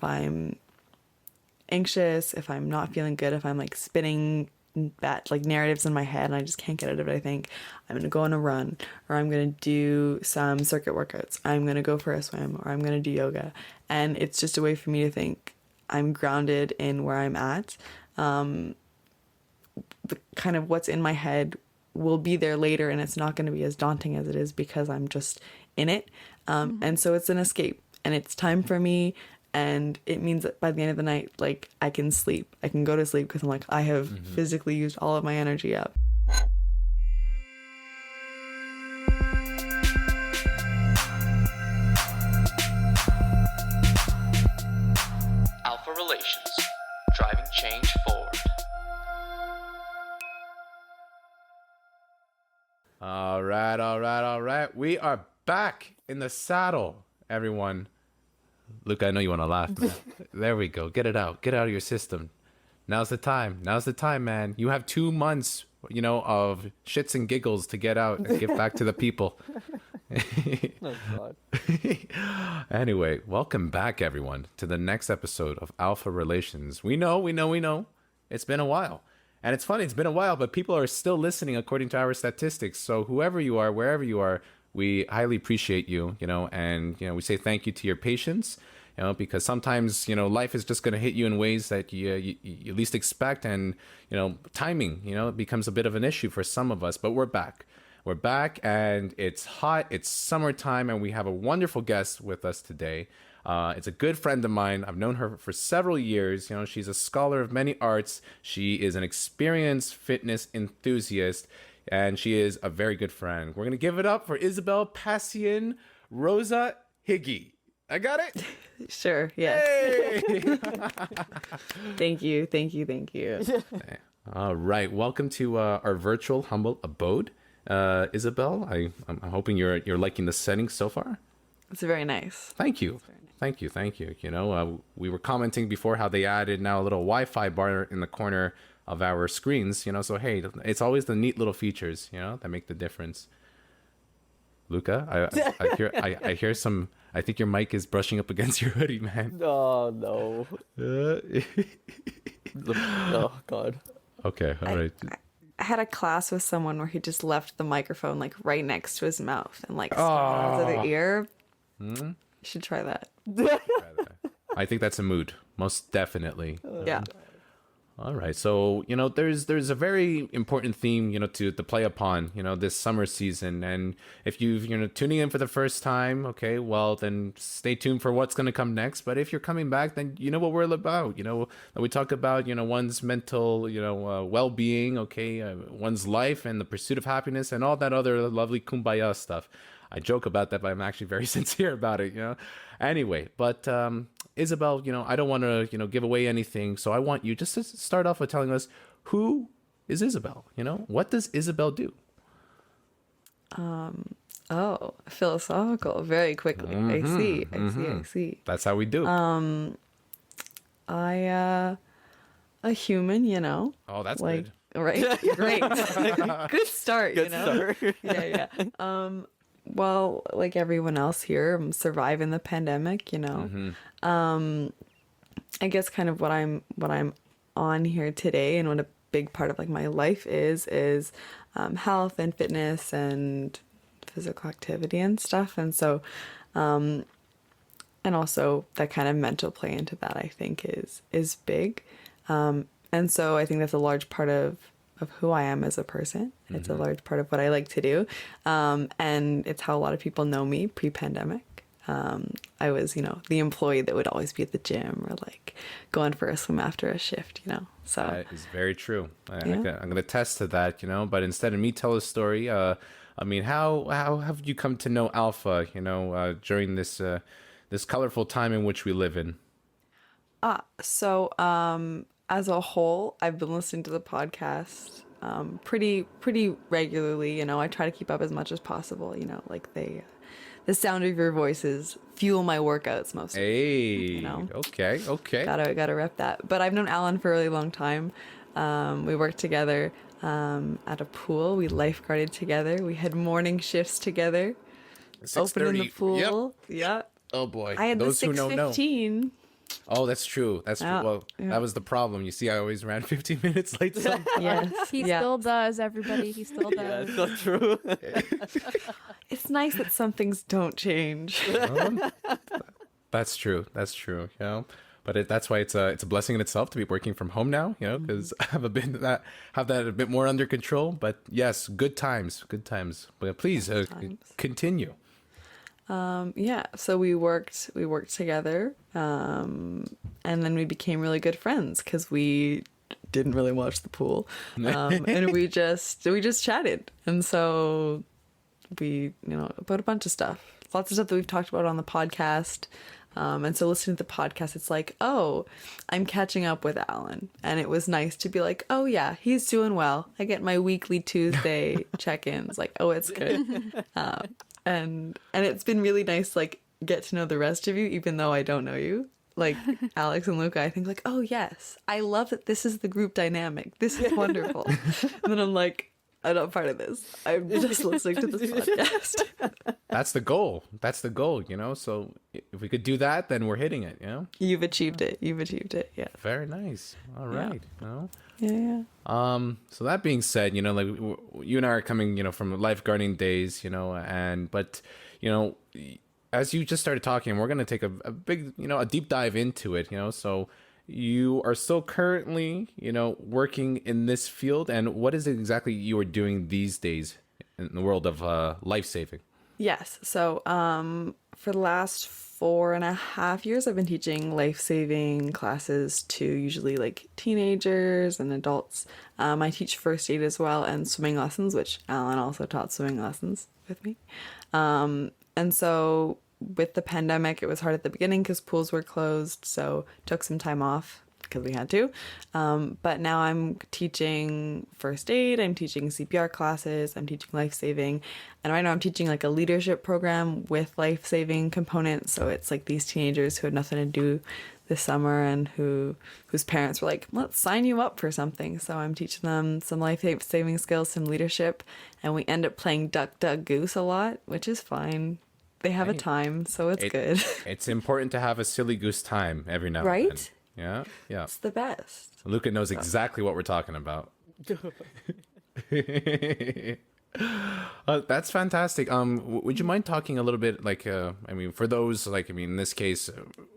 if I'm anxious, if I'm not feeling good, if I'm like spinning bad like narratives in my head and I just can't get out of it, I think I'm gonna go on a run, or I'm gonna do some circuit workouts, I'm gonna go for a swim, or I'm gonna do yoga. And it's just a way for me to think I'm grounded in where I'm at. The kind of what's in my head will be there later, and it's not going to be as daunting as it is because I'm just in it. And so it's an escape, and it's time for me. And it means that by the end of the night, like, I can sleep. I can go to sleep because I'm like, I have physically used all of my energy up. ALFA Relations, driving change forward. All right. We are back in the saddle, everyone. Luke, I know you want to laugh, man. There we go. Get it out. Get it out of your system. Now's the time. Now's the time, man. You have 2 months, of shits and giggles to get out and get back to the people. Oh, God. Anyway, welcome back, everyone, to the next episode of ALFA Relations. We know. It's been a while. And it's funny, it's been a while, but people are still listening according to our statistics. So whoever you are, wherever you are, we highly appreciate you, and, we say thank you to your patience, because sometimes, life is just going to hit you in ways that you least expect. And, timing, it becomes a bit of an issue for some of us, but we're back. We're back, and it's hot. It's summertime, and we have a wonderful guest with us today. It's a good friend of mine. I've known her for several years. She's a scholar of many arts. She is an experienced fitness enthusiast, and she is a very good friend. We're going to give it up for Isabel Pasian-Rozahegy. I got it? Sure, yes. Hey! Thank you. All right. Welcome to our virtual humble abode. Isabel, I'm hoping you're liking the setting so far. It's very nice. Thank you. Thank you. We were commenting before how they added now a little Wi-Fi bar in the corner of our screens, so hey, it's always the neat little features, that make the difference. Luca, I hear some, I think your mic is brushing up against your hoodie, man. Oh, no. Oh, God. Okay, all right. I had a class with someone where he just left the microphone like right next to his mouth and like out of the ear. You should try that. I think that's a mood, most definitely. Yeah. All right. So, there's a very important theme, to play upon, this summer season. And if you're tuning in for the first time, okay, well, then stay tuned for what's going to come next. But if you're coming back, then you know what we're about. We talk about, one's mental, well-being, okay, one's life and the pursuit of happiness and all that other lovely kumbaya stuff. I joke about that, but I'm actually very sincere about it, Anyway, but Isabel, I don't want to, give away anything. So I want you just to start off with telling us, who is Isabel? What does Isabel do? Philosophical, very quickly. I see. That's how we do. A human, Oh, that's like, good. Right? Great. Good start, Good start. Yeah. Well, like everyone else here, I'm surviving the pandemic, I guess kind of what I'm on here today, and what a big part of like my life is health and fitness and physical activity and stuff. And so and also that kind of mental play into that, I think is big. And so I think that's a large part of who I am as a person. It's a large part of what I like to do. And it's how a lot of people know me pre-pandemic. I was, the employee that would always be at the gym or like going for a swim after a shift, So that is very true. I'm going to attest to that, but instead of me tell a story, how have you come to know ALFA, during this colorful time in which we live in? As a whole, I've been listening to the podcast pretty regularly. I try to keep up as much as possible. Like the sound of your voices fuel my workouts mostly. Hey, okay. Gotta rep that. But I've known Alan for a really long time. We worked together at a pool. We lifeguarded together. We had morning shifts together. 6:30. Open in the pool. Yep. Yeah. Oh boy. I had Those the who don't know. 6:15. Oh, that's true. That's true. Yeah, Well, yeah. that was the problem. You see, I always ran 15 minutes late. Sometimes. Yes. He yeah. still does, everybody. He still Yeah, does. it's not true. It's nice that some things don't change. That's true. That's true. You know, but that's why it's a blessing in itself to be working from home now. You know, because I have that a bit more under control. But yes, good times. Good times. But please times. continue. Yeah, so we worked together, and then we became really good friends because we didn't really watch the pool, and we just chatted, and so we about a bunch of stuff, lots of stuff that we've talked about on the podcast, and so listening to the podcast, it's like, oh, I'm catching up with Alan, and it was nice to be like, oh yeah, he's doing well. I get my weekly Tuesday check-ins, like, oh, it's good. And it's been really nice, like, get to know the rest of you, even though I don't know you. Like, Alex and Luca, I think, like, oh, yes, I love that this is the group dynamic. This is wonderful. And then I'm like, I'm not part of this. I'm just listening to this podcast. That's the goal. That's the goal. You know. So if we could do that, then we're hitting it. You know. You've achieved it. You've achieved it. Yeah. Very nice. All right. You know. Yeah. So that being said, you know, like you and I are coming, you know, from lifeguarding days, you know, but you know, as you just started talking, we're gonna take a big, you know, a deep dive into it, you know. So you are still currently, you know, working in this field, and what is it exactly you are doing these days in the world of life saving? Yes. So, for the last 4.5 years, I've been teaching life-saving classes to usually like teenagers and adults. I teach first aid as well and swimming lessons, which Alan also taught swimming lessons with me. And so with the pandemic, it was hard at the beginning because pools were closed. So took some time off because we had to. But now I'm teaching first aid, I'm teaching CPR classes, I'm teaching life-saving. And right now I'm teaching like a leadership program with life-saving components. So it's like these teenagers who had nothing to do this summer and whose parents were like, let's sign you up for something. So I'm teaching them some life-saving skills, some leadership. And we end up playing Duck, Duck, Goose a lot, which is fine. They have a time, so it's good. It's important to have a silly goose time every now and Right? then. Yeah, yeah. It's the best. Luca knows exactly what we're talking about. That's fantastic. Would you mind talking a little bit, like, I mean, for those, like, I mean, in this case,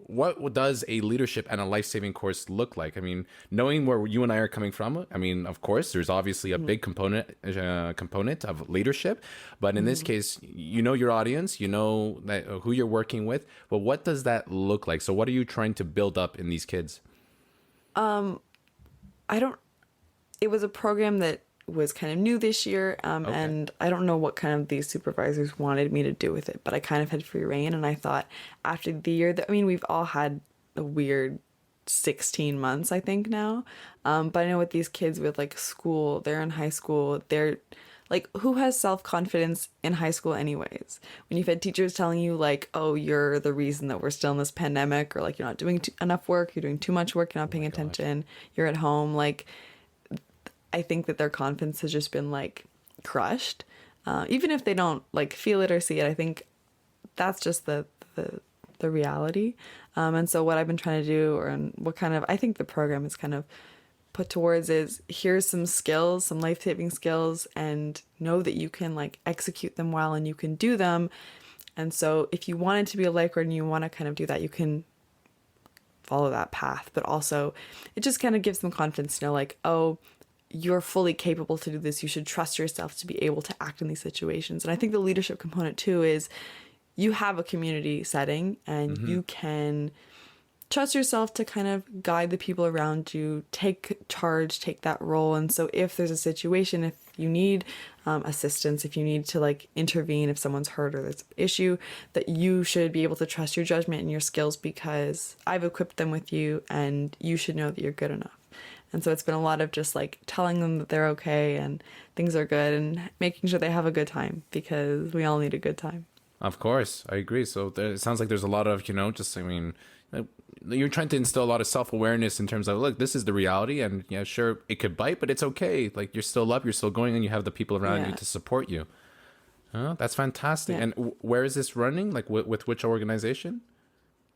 what does a leadership and a life-saving course look like? I mean, knowing where you and I are coming from, I mean, of course, there's obviously a big component of leadership, but in this case, you know your audience, you know that who you're working with, but what does that look like? So what are you trying to build up in these kids? It was a program that was kind of new this year, and I don't know what kind of these supervisors wanted me to do with it, but I kind of had free reign, and I thought after the year that, I mean, we've all had a weird 16 months, I think now, but I know with these kids with like school, they're in high school, they're like, who has self-confidence in high school anyways? When you've had teachers telling you like, oh, you're the reason that we're still in this pandemic, or like you're not doing enough work, you're doing too much work, you're not paying attention, you're at home, like, I think that their confidence has just been like crushed. Even if they don't like feel it or see it, I think that's just the reality. And so what I've been trying to do, and what kind of, I think the program is kind of put towards is, here's some skills, some life-saving skills, and know that you can like execute them well and you can do them. And so if you wanted to be a lifeguard and you want to kind of do that, you can follow that path. But also it just kind of gives them confidence to know like, oh, you're fully capable to do this. You should trust yourself to be able to act in these situations. And I think the leadership component too is you have a community setting and you can trust yourself to kind of guide the people around you, take charge, take that role. And so if there's a situation, if you need assistance, if you need to like intervene, if someone's hurt or there's an issue, that you should be able to trust your judgment and your skills because I've equipped them with you and you should know that you're good enough. And so it's been a lot of just like telling them that they're okay and things are good and making sure they have a good time because we all need a good time. Of course, I agree. So it sounds like there's a lot of, you know, just, I mean, you're trying to instill a lot of self-awareness in terms of, look, this is the reality, and yeah, sure, it could bite, but it's okay. Like, you're still up, you're still going, and you have the people around you to support you. That's fantastic. Yeah. And where is this running? Like, with which organization?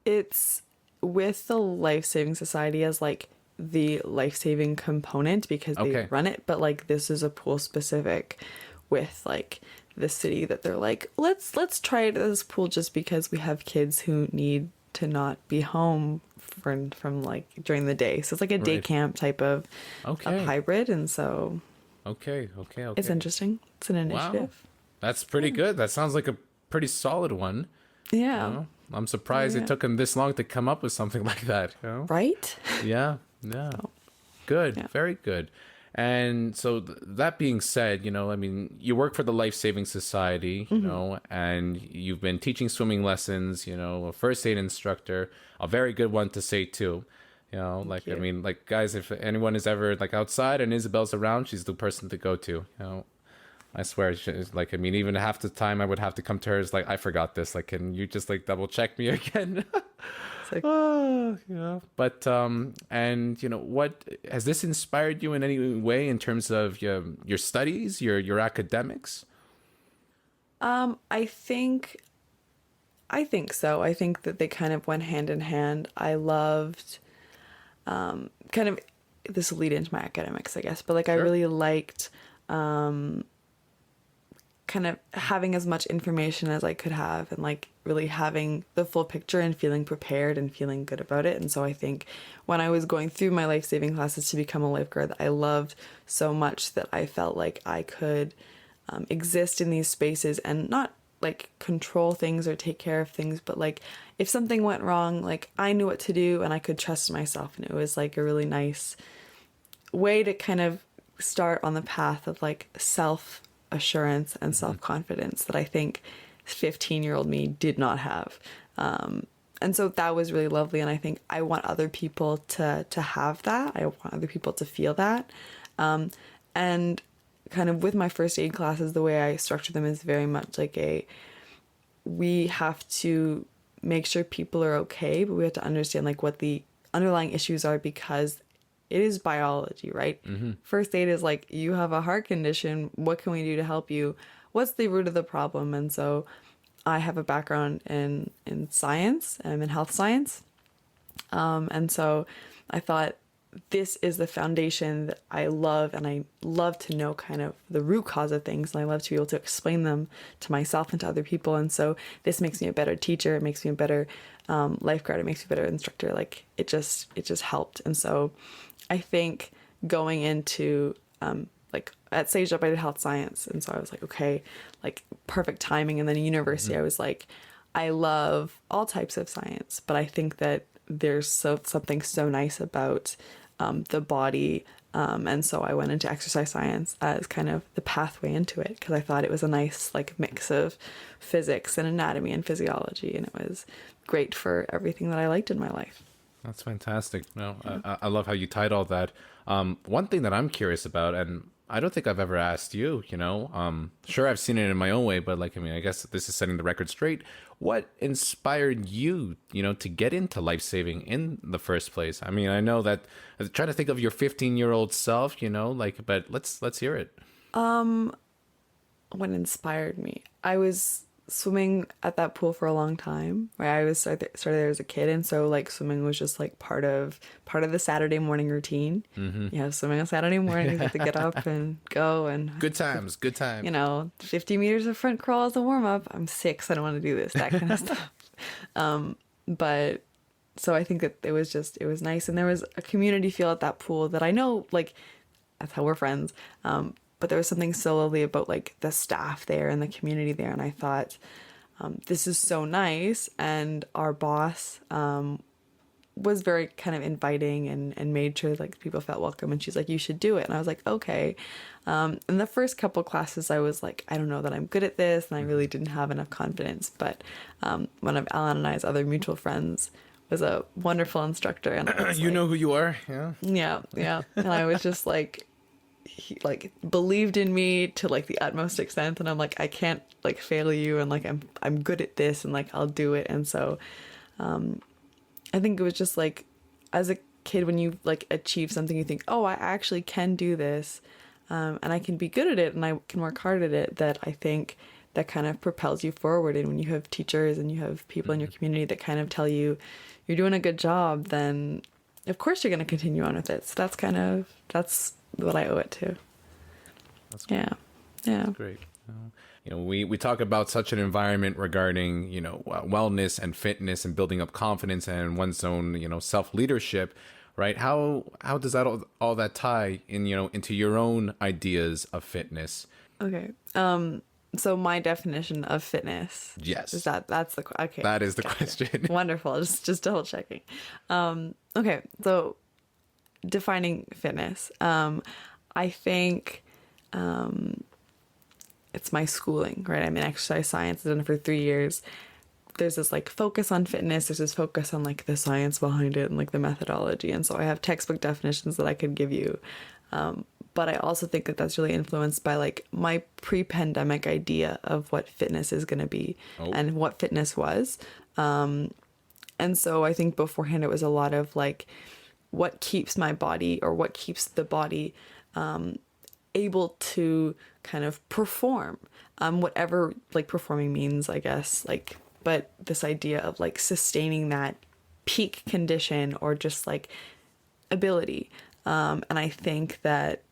It's with the Life Saving Society as like the life saving component because they Okay. run it, but like this is a pool specific with like the city that they're like, let's try it as a pool just because we have kids who need to not be home from like during the day. So it's like a day Right. camp type of Okay. hybrid, and so Okay. it's interesting. It's an Wow. initiative. That's pretty good. That sounds like a pretty solid one. Yeah. You know? I'm surprised Yeah. it took him this long to come up with something like that. You know? Right? Yeah. Good. Yeah. Very good. And so that being said, you know, I mean, you work for the Life Saving Society, you know, and you've been teaching swimming lessons, you know, a first aid instructor, a very good one to say too. You know, like, I you. mean, like, guys, if anyone is ever like outside and Isabel's around, she's the person to go to, you know. I swear, she's like, I mean, even half the time I would have to come to her, is like, I forgot this. Like, can you just like double check me again? It's like, Yeah. But and you know, what has this inspired you in any way in terms of your studies, your academics? I think so. I think that they kind of went hand in hand. I loved kind of this will lead into my academics, I guess, but like I Sure. really liked kind of having as much information as I could have and like really having the full picture and feeling prepared and feeling good about it. And so I think when I was going through my life-saving classes to become a lifeguard, I loved so much that I felt like I could exist in these spaces and not like control things or take care of things, but like if something went wrong, like I knew what to do and I could trust myself. And it was like a really nice way to kind of start on the path of like self assurance and self-confidence that I think 15-year-old me did not have. And so that was really lovely. And I think I want other people to have that. I want other people to feel that. And kind of with my first aid classes, the way I structure them is very much like we have to make sure people are okay, but we have to understand like what the underlying issues are because it is biology, right? First aid is like, you have a heart condition. What can we do to help you? What's the root of the problem? And so I have a background in science, in health science. And so I thought this is the foundation that I love, and I love to know kind of the root cause of things, and I love to be able to explain them to myself and to other people. And so this makes me a better teacher. It makes me a better lifeguard. It makes me a better instructor. Like it just helped. And so I think going into like at Sage Up, I did health science, and so I was like, okay, like perfect timing. And then at university, I was like, I love all types of science, but I think that there's something so nice about the body, and so I went into exercise science as kind of the pathway into it because I thought it was a nice like mix of physics and anatomy and physiology, and it was great for everything that I liked in my life. That's fantastic. No, I love how you tied all that. One thing that I'm curious about, and I don't think I've ever asked you, you know, sure, I've seen it in my own way, but like, I mean, I guess this is setting the record straight. What inspired you, you know, to get into life saving in the first place? I mean, I know that I'm trying to think of your 15-year-old self, you know, like, but let's hear it. What inspired me? I was swimming at that pool for a long time. Right, I was started there as a kid, and so like swimming was just like part of the Saturday morning routine. You have swimming on Saturday morning. You have to get up and go and Good times. you know, 50 meters of front crawl as a warm up. I'm 6. I don't want to do this. That kind of stuff. But so I think that it was nice, and there was a community feel at that pool that I know, like that's how we're friends. But there was something so lovely about like the staff there and the community there. And I thought, this is so nice. And our boss was very kind of inviting and made sure like people felt welcome. And she's like, you should do it. And I was like, okay. In the first couple classes, I was like, I don't know that I'm good at this. And I really didn't have enough confidence. But one of Alan and I's other mutual friends was a wonderful instructor. And I was You like, know who you are, yeah. yeah. And I was just like, he like believed in me to like the utmost extent, and I'm like, I can't like fail you, and like I'm good at this, and like I'll do it. And so I think it was just like, as a kid, when you like achieve something, you think, oh, I actually can do this, and I can be good at it, and I can work hard at it. That I think that kind of propels you forward. And when you have teachers and you have people in your community that kind of tell you you're doing a good job, then of course you're going to continue on with it. So that's what I owe it to. That's great. Yeah. That's great. We talk about such an environment regarding, wellness and fitness and building up confidence and one's own, self-leadership, right? How does that all that tie in, into your own ideas of fitness? Okay. So my definition of fitness. Yes. That's the okay. That is the Gotcha. question. Wonderful. Just double checking. Okay. So defining fitness. I think it's my schooling, right? I'm in exercise science. I've done it for 3 years. There's this like focus on fitness. There's this focus on like the science behind it and like the methodology. And so I have textbook definitions that I could give you. But I also think that that's really influenced by like my pre-pandemic idea of what fitness is going to be and what fitness was. And so I think beforehand it was a lot of like what keeps my body or what keeps the body able to kind of perform, whatever like performing means, I guess, like, but this idea of like sustaining that peak condition or just like ability. And I think that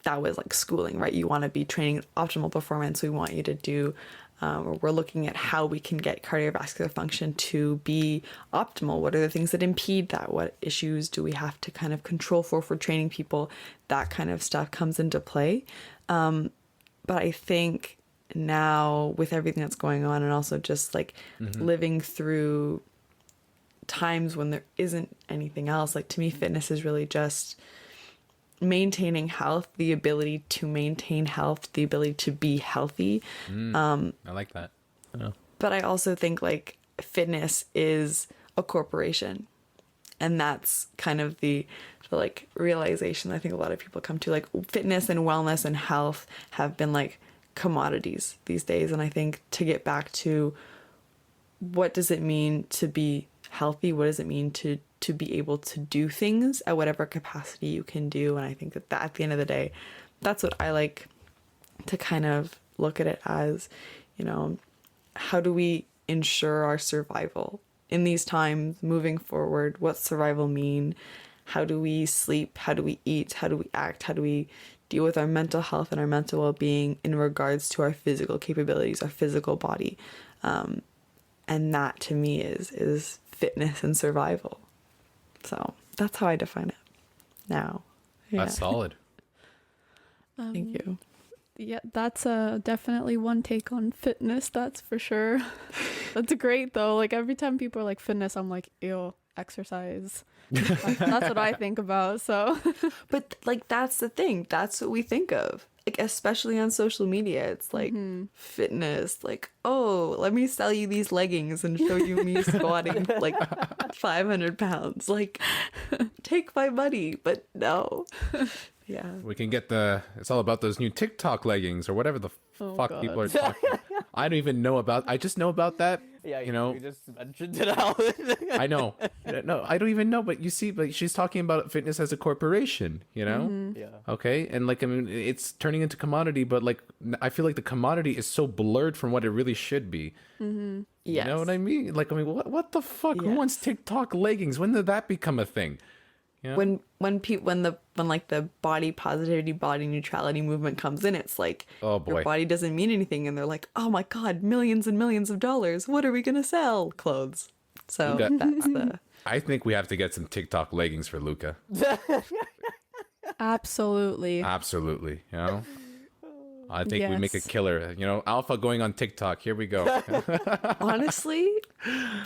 was like schooling, right? You want to be training optimal performance. We want you to do, we're looking at how we can get cardiovascular function to be optimal. What are the things that impede that? What issues do we have to kind of control for training people? That kind of stuff comes into play. But I think now with everything that's going on and also just like living through times when there isn't anything else, like to me, fitness is really just maintaining health, the ability to maintain health, the ability to be healthy. I like that. But I also think like fitness is a corporation, and that's kind of the like realization I think a lot of people come to. Like fitness and wellness and health have been like commodities these days, and I think to get back to what does it mean to be healthy, what does it mean to be able to do things at whatever capacity you can do. And I think that at the end of the day, that's what I like to kind of look at it as, how do we ensure our survival in these times moving forward? What's survival mean? How do we sleep? How do we eat? How do we act? How do we deal with our mental health and our mental well-being in regards to our physical capabilities, our physical body? And that to me is fitness and survival. So that's how I define it now. Yeah. That's solid. Thank you. Yeah, that's definitely one take on fitness, that's for sure. That's great though. Like every time people are like fitness, I'm like, ew, exercise. Like, that's what I think about. So But like that's the thing. That's what we think of. Like especially on social media, it's like fitness, like, oh, let me sell you these leggings and show you me squatting like 500 pounds. Like, take my money, but no. Yeah. We can get it's all about those new TikTok leggings or whatever the fuck God. people are talking about. I don't even know about, I just know about that. Yeah, you just mentioned it out. I know. No, I don't even know, but you see, but she's talking about fitness as a corporation, Yeah. Okay. And like, I mean, it's turning into commodity, but like, I feel like the commodity is so blurred from what it really should be. Yes. You know what I mean? Like, I mean, what the fuck? Who wants TikTok leggings? When did that become a thing? Yeah. When like the body positivity, body neutrality movement comes in, it's like, Oh, boy. your body doesn't mean anything, and they're like, oh my god, millions and millions of dollars. What are we gonna sell? Clothes. So Okay. that's the. I think we have to get some TikTok leggings for Luca. absolutely. Absolutely. I think we make a Yes. killer. Alpha going on TikTok. Here we go. Honestly,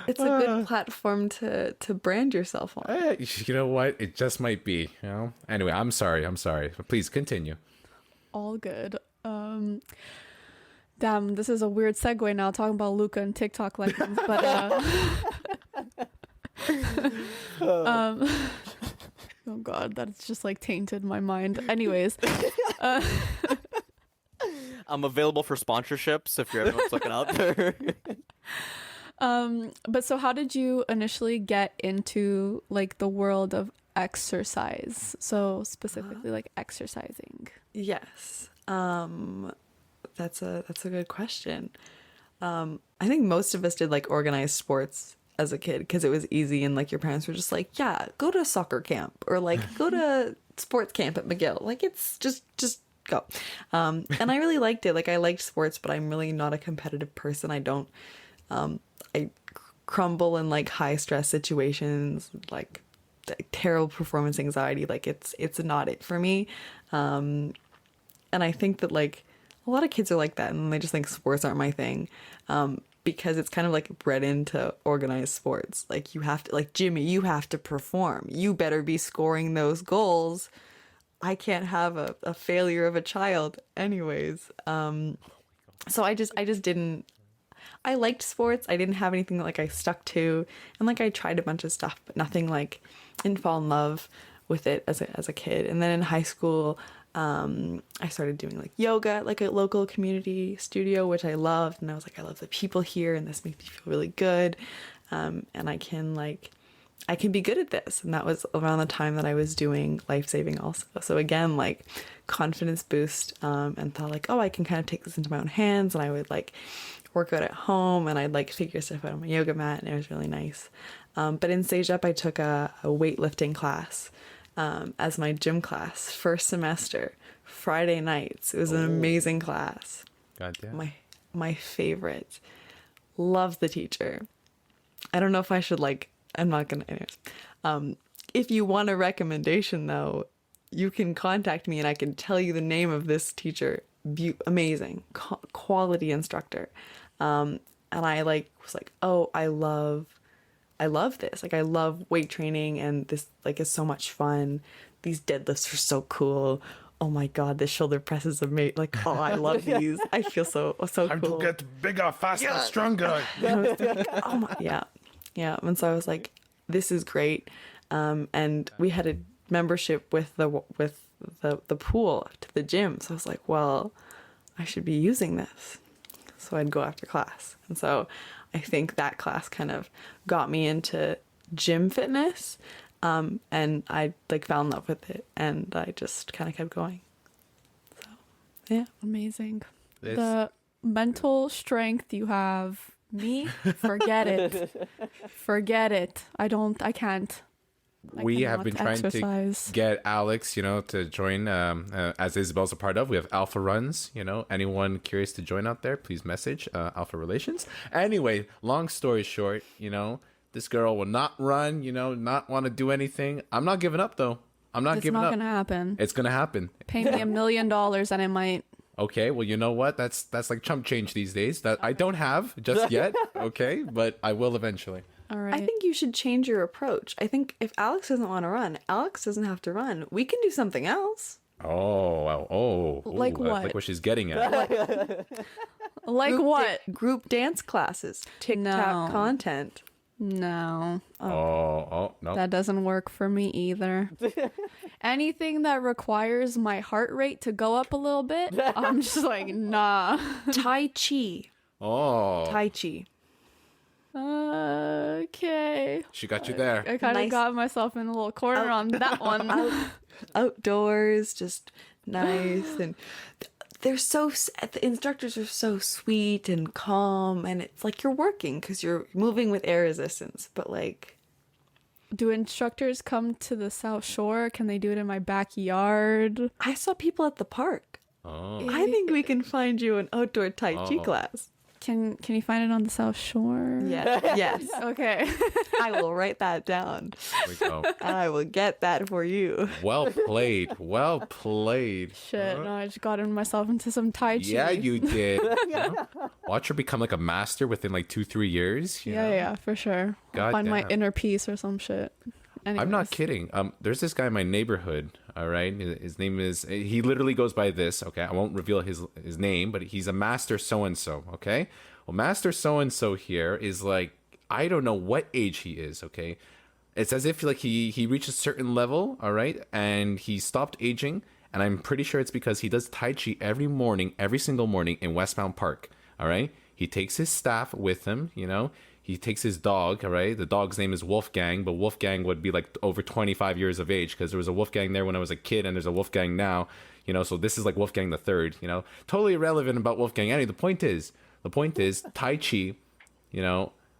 it's a good platform to brand yourself on. You know what? It just might be. Anyway, I'm sorry. But please continue. All good. Damn, this is a weird segue now talking about Luca and TikTok leggings, but oh god, that's just like tainted my mind. Anyways, I'm available for sponsorships if you're everyone's looking out there. but so how did you initially get into like the world of exercise? So specifically like exercising. Yes. That's a good question. I think most of us did like organized sports as a kid because it was easy and like your parents were just like, yeah, go to soccer camp or like go to sports camp at McGill. Like it's just go. And I really liked it. Like I liked sports, but I'm really not a competitive person. I don't, I crumble in like high stress situations, like terrible performance anxiety. Like it's not it for me. And I think that like a lot of kids are like that and they just think sports aren't my thing. Because it's kind of like bred into organized sports. Like you have to, like Jimmy, you have to perform. You better be scoring those goals. I can't have a failure of a child anyways. So I just didn't, I liked sports. I didn't have anything that like I stuck to. And like I tried a bunch of stuff, but nothing like, didn't fall in love with it as a kid. And then in high school, I started doing like yoga at like a local community studio, which I loved. And I was like, I love the people here and this makes me feel really good. And I can be good at this. And that was around the time that I was doing life saving also. So again, like confidence boost, and thought like, oh, I can kind of take this into my own hands. And I would like work out at home and I'd like figure stuff out on my yoga mat. And it was really nice. But in Stage Up, I took a weightlifting class. As my gym class, first semester, Friday nights. It was an amazing class. God damn. My favorite. Love the teacher. I don't know if I should like, I'm not gonna, anyways. If you want a recommendation though, you can contact me and I can tell you the name of this teacher. Amazing, quality instructor. And I like was like, oh, I love this. Like I love weight training and this like is so much fun. These deadlifts are so cool. Oh my God, the shoulder presses are made like, oh, I love these. I feel so Time cool. to get bigger, faster, stronger. I was like, oh my, yeah. And so I was like, this is great. And we had a membership with the pool to the gym. So I was like, well, I should be using this. So I'd go after class. And so I think that class kind of got me into gym fitness. And I like fell in love with it and I just kind of kept going. So, yeah. Amazing. This- The mental strength you have. Me, forget it. Forget it. I can't. We have been trying exercise. to get Alex, to join, as Isabel's a part of. We have ALFA Runs, anyone curious to join out there, please message ALFA Relations. Anyway, long story short, this girl will not run, not want to do anything. I'm not giving up, though. I'm not giving up. It's not going to happen. It's going to happen. Pay me $1 million and I might. Okay, well, you know what? That's like chump change these days that I don't have just yet, okay? But I will eventually. All right. I think you should change your approach. I think if Alex doesn't want to run, Alex doesn't have to run. We can do something else. Like what? Like what she's getting at. Like what? Group dance classes, TikTok No. content. No. No. That doesn't work for me either. Anything that requires my heart rate to go up a little bit, I'm just like, nah. Tai Chi. Oh, Tai Chi. Okay. she got you there. I kind of Nice. got myself in a little corner on that one. Outdoors, just nice. And the instructors are so sweet and calm. And it's like you're working because you're moving with air resistance. But like, Do instructors come to the South Shore? Can they do it in my backyard? I saw people at the park. Oh. I think we can find you an outdoor Tai Chi class. Can you find it on the South Shore? Yeah. Yes. Okay. I will write that down. There we go. I will get that for you. Well played. Well played. Shit, no, I just got myself into some Tai Chi. Yeah, you did. Watch her become like a master within like 2-3 years. Yeah, for sure. I'll God find my damn. inner peace or some shit. I'm not Anyways. kidding. There's this guy in my neighborhood. All right, his name is. He literally goes by this. Okay, I won't reveal his name, but he's a master so and so. Okay, well, master so and so here is like I don't know what age he is. Okay, it's as if like he reached a certain level. All right, and he stopped aging, and I'm pretty sure it's because he does Tai Chi every single morning in Westmount Park. All right, he takes his staff with him. He takes his dog, all right? The dog's name is Wolfgang, but Wolfgang would be like over 25 years of age because there was a Wolfgang there when I was a kid and there's a Wolfgang now, so this is like Wolfgang the third, Totally irrelevant about Wolfgang. Anyway, the point is Tai Chi,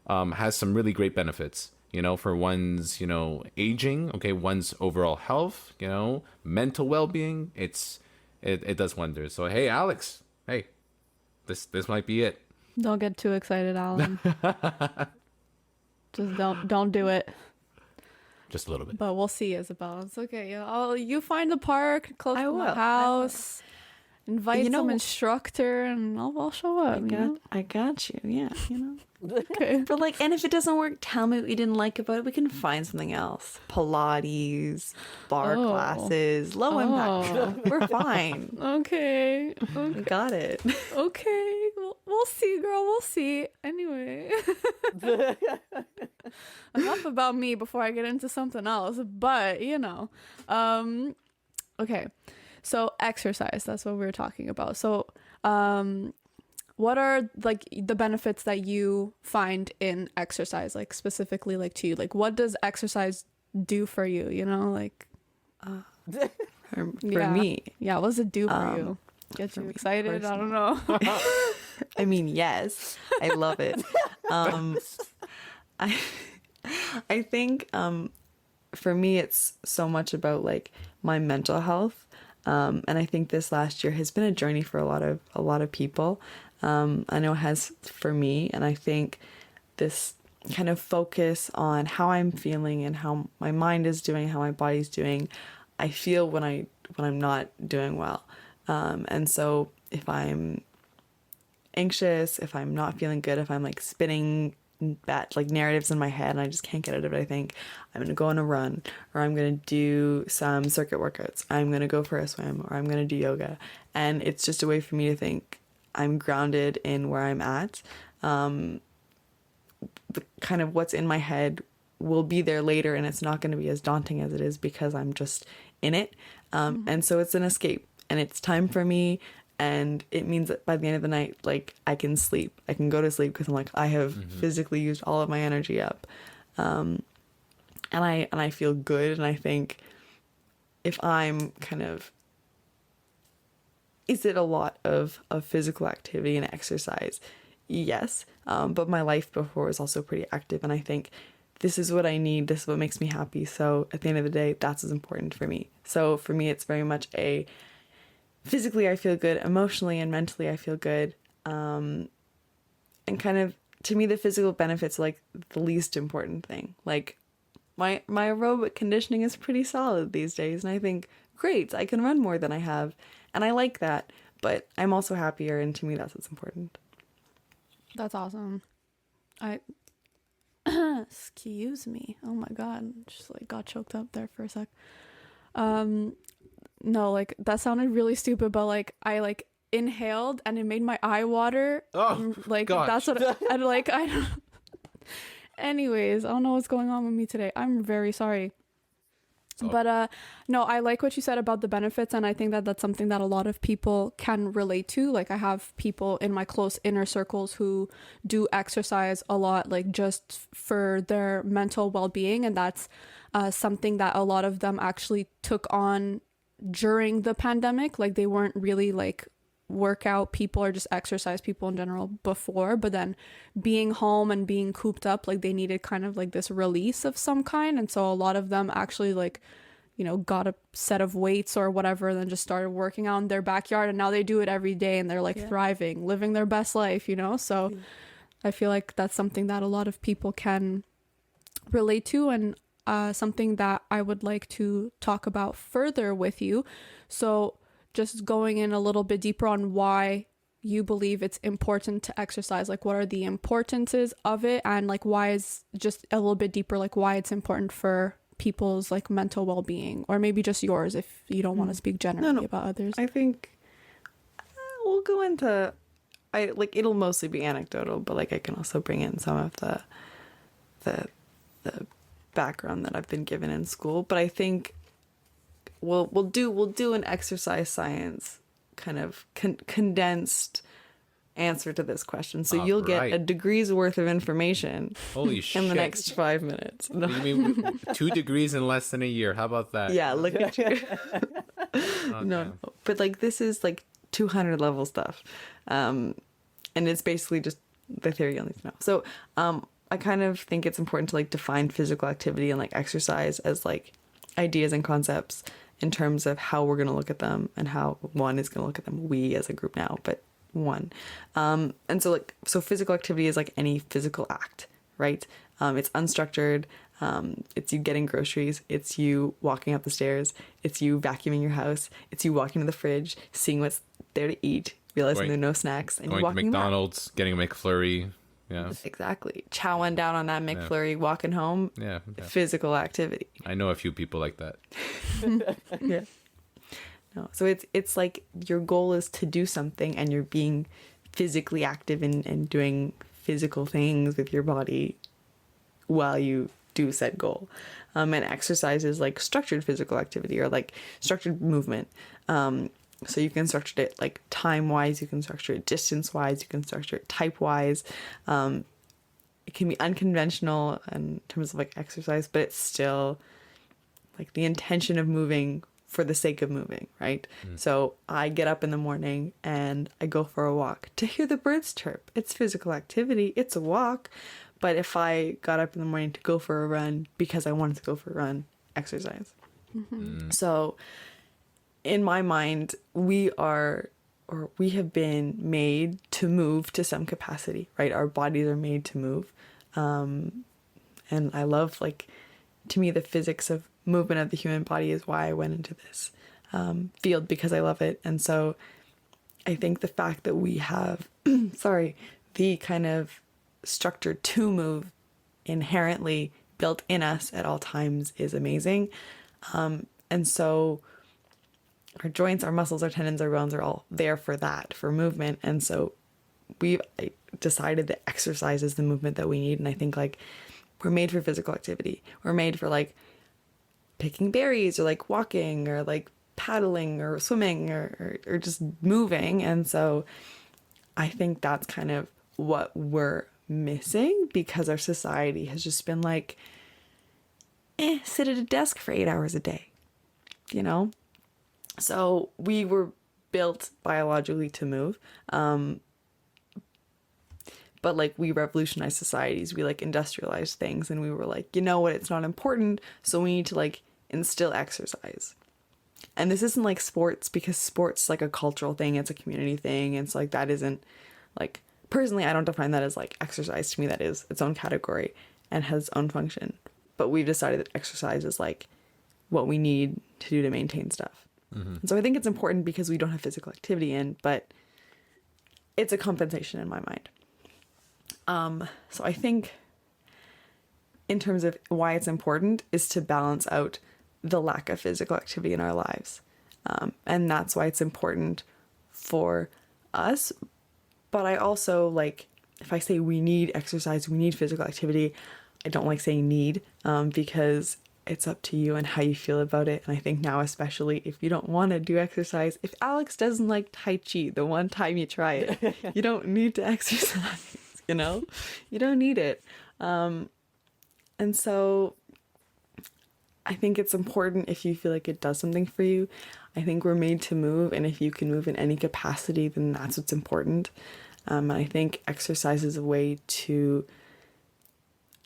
has some really great benefits, for one's, aging, okay, one's overall health, mental well-being. It does wonders. So, hey, Alex, hey, this might be it. Don't get too excited, Alan. Just don't do it. Just a little bit. But we'll see, Isabel. It's okay. You find the park close to my house. Invite some instructor, and I'll show up. I got you. Yeah, Okay. But like, and if it doesn't work, tell me what you didn't like about it. We can find something else. Pilates, bar classes, low impact. We're fine. Okay. We got it. Okay. We'll see, girl. We'll see. Anyway. Enough about me before I get into something else. But, okay. So exercise, that's what we were talking about. So, what are like the benefits that you find in exercise, like specifically like to you? Like what does exercise do for you, For me. Yeah, what does it do for you? Get you excited? I don't know. I mean, yes. I love it. I think for me it's so much about like my mental health. And I think this last year has been a journey for a lot of people. I know it has for me, and I think this kind of focus on how I'm feeling and how my mind is doing, how my body's doing, I feel when I'm not doing well. And so if I'm anxious, if I'm not feeling good, if I'm like spinning bad like narratives in my head and I just can't get out of it, I think I'm gonna go on a run, or I'm gonna do some circuit workouts, I'm gonna go for a swim, or I'm gonna do yoga. And it's just a way for me to think I'm grounded in where I'm at. The kind of what's in my head will be there later, and it's not going to be as daunting as it is because I'm just in it. And so it's an escape, and it's time for me. And it means that by the end of the night, like I can sleep, I can go to sleep because I'm like, I have physically used all of my energy up. And I feel good. And I think if I'm kind of, is it a lot of physical activity and exercise? Yes. But my life before was also pretty active. And I think this is what I need. This is what makes me happy. So at the end of the day, that's as important for me. So for me, it's very much physically I feel good, emotionally and mentally I feel good. And kind of, to me, the physical benefits are like the least important thing. Like my aerobic conditioning is pretty solid these days. And I think, great, I can run more than I have. And I like that, but I'm also happier. And to me, that's what's important. That's awesome. Excuse me. Oh my God. Just like got choked up there for a sec. No, like that sounded really stupid, but like I like inhaled and it made my eye water. Oh, like gosh. that's what I like. I don't. Anyways, I don't know what's going on with me today. I'm very sorry. But no, I like what you said about the benefits, and I think that that's something that a lot of people can relate to. Like I have people in my close inner circles who do exercise a lot, like just for their mental well-being, and that's something that a lot of them actually took on during the pandemic. Like they weren't really like workout people or just exercise people in general before, but then being home and being cooped up, like they needed kind of like this release of some kind. And so a lot of them actually like, got a set of weights or whatever, and then just started working out in their backyard, and now they do it every day and they're like thriving, living their best life, so I feel like that's something that a lot of people can relate to, and something that I would like to talk about further with you. So just going in a little bit deeper on why you believe it's important to exercise, like what are the importances of it, and like why is just a little bit deeper, like why it's important for people's like mental well-being, or maybe just yours if you don't want to speak generally about others. I think we'll go into, it'll mostly be anecdotal, but like I can also bring in some of the background that I've been given in school. But I think we'll do an exercise science kind of condensed answer to this question. So you'll get a degree's worth of information. Holy shit. In the next 5 minutes. No. You mean 2 degrees in less than a year? How about that? Yeah, look at you. Okay. No, but like this is like 200 level stuff. And it's basically just the theory you'll need to know. So I kind of think it's important to like define physical activity and like exercise as like ideas and concepts in terms of how we're going to look at them and how one is going to look at them, we as a group now, but one. And so like, so physical activity is like any physical act, right? It's unstructured. It's you getting groceries. It's you walking up the stairs. It's you vacuuming your house. It's you walking to the fridge, seeing what's there to eat, realizing there are no snacks, and you Going to walking back. McDonald's, getting a McFlurry. Yeah. Exactly. Chowing down on that McFlurry, walking home. Yeah. Physical activity. I know a few people like that. Yeah. No. So it's like your goal is to do something and you're being physically active and doing physical things with your body while you do said goal. And exercise is like structured physical activity or like structured movement. So you can structure it like time-wise, you can structure it distance-wise, you can structure it type-wise. It can be unconventional in terms of like exercise, but it's still like the intention of moving for the sake of moving, right? So I get up in the morning and I go for a walk to hear the birds chirp. It's physical activity, it's a walk. But if I got up in the morning to go for a run because I wanted to go for a run, exercise. So in my mind, we have been made to move to some capacity, right? Our bodies are made to move. And I love, like, to me, the physics of movement of the human body is why I went into this field, because I love it. And so I think the fact that we have, the kind of structure to move inherently built in us at all times is amazing. And so our joints, our muscles, our tendons, our bones are all there for that, for movement. And so we've decided that exercise is the movement that we need. And I think like we're made for physical activity. We're made for like picking berries or like walking or like paddling or swimming or just moving. And so I think that's kind of what we're missing, because our society has just been like, sit at a desk for 8 hours a day, you know? So we were built biologically to move. But like we revolutionized societies, we like industrialized things, and we were like, you know what, it's not important, so we need to like instill exercise. And this isn't like sports, because sports is like a cultural thing, it's a community thing, and so like that isn't like, personally I don't define that as like exercise. To me that is its own category and has its own function. But we've decided that exercise is like what we need to do to maintain stuff. And so I think it's important because we don't have physical activity in, but it's a compensation in my mind. So I think in terms of why it's important is to balance out the lack of physical activity in our lives. And that's why it's important for us. But I also like, if I say we need exercise, we need physical activity, I don't like saying need, because it's up to you and how you feel about it. And I think now, especially if you don't want to do exercise, if Alex doesn't like Tai Chi, the one time you try it, you don't need to exercise, you know? You don't need it. And so I think it's important if you feel like it does something for you. I think we're made to move, and if you can move in any capacity, then that's what's important. And I think exercise is a way to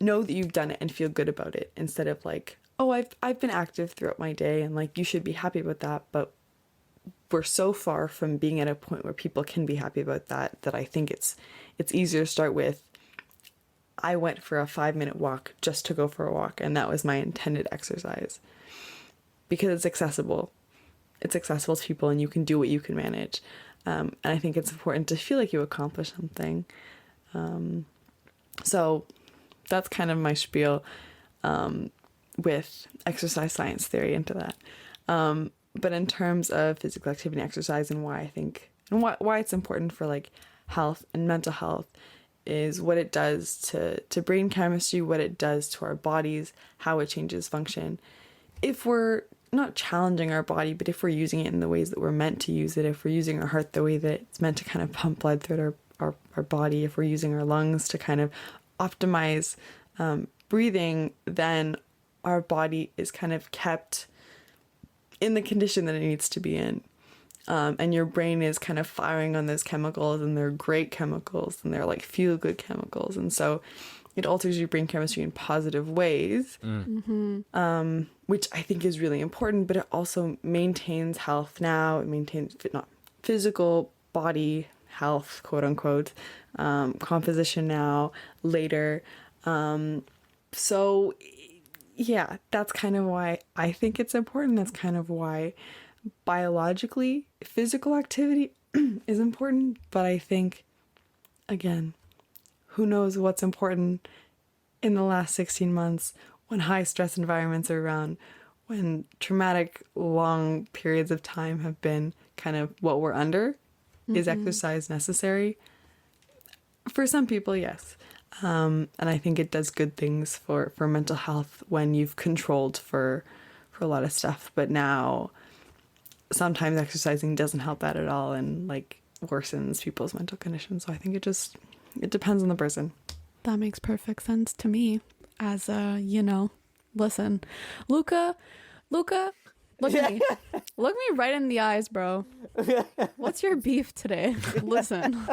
know that you've done it and feel good about it, instead of like, oh, I've been active throughout my day, and like you should be happy about that. But we're so far from being at a point where people can be happy about that I think it's easier to start with, I went for a 5-minute walk just to go for a walk, and that was my intended exercise, because it's accessible. It's accessible to people, and you can do what you can manage. And I think it's important to feel like you accomplished something. So that's kind of my spiel with exercise science theory into that. But in terms of physical activity and exercise, and why I think, and why it's important for like health and mental health, is what it does to brain chemistry, what it does to our bodies, how it changes function. If we're not challenging our body, but if we're using it in the ways that we're meant to use it, if we're using our heart the way that it's meant to kind of pump blood through our body, if we're using our lungs to kind of optimize breathing, then our body is kind of kept in the condition that it needs to be in. And your brain is kind of firing on those chemicals, and they're great chemicals, and they're like feel good chemicals. And so it alters your brain chemistry in positive ways, which I think is really important, but it also maintains health now. It maintains not physical body health, quote unquote, composition now, later. So yeah, that's kind of why I think it's important. That's kind of why biologically physical activity is important. But I think, again, who knows what's important in the last 16 months when high stress environments are around, when traumatic long periods of time have been kind of what we're under. Is exercise necessary? For some people, yes. And I think it does good things for mental health when you've controlled for a lot of stuff. But now sometimes exercising doesn't help that at all and like worsens people's mental conditions. So I think it depends on the person. That makes perfect sense to me. As listen, Luca, look at me. Look me right in the eyes, bro. What's your beef today? Listen.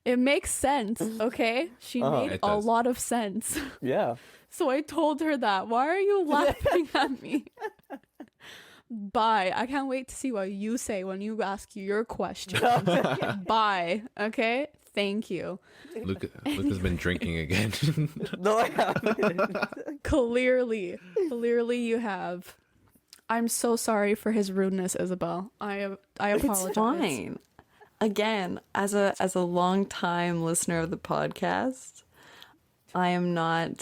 It makes sense, okay? She made a lot of sense. Yeah. So I told her that. Why are you laughing at me? Bye. I can't wait to see what you say when you ask your question. Bye. Okay? Thank you. Luca's been drinking again. No, I haven't. Clearly you have. I'm so sorry for his rudeness, Isabel. I apologize. It's fine. Again, as a long time listener of the podcast, I'm not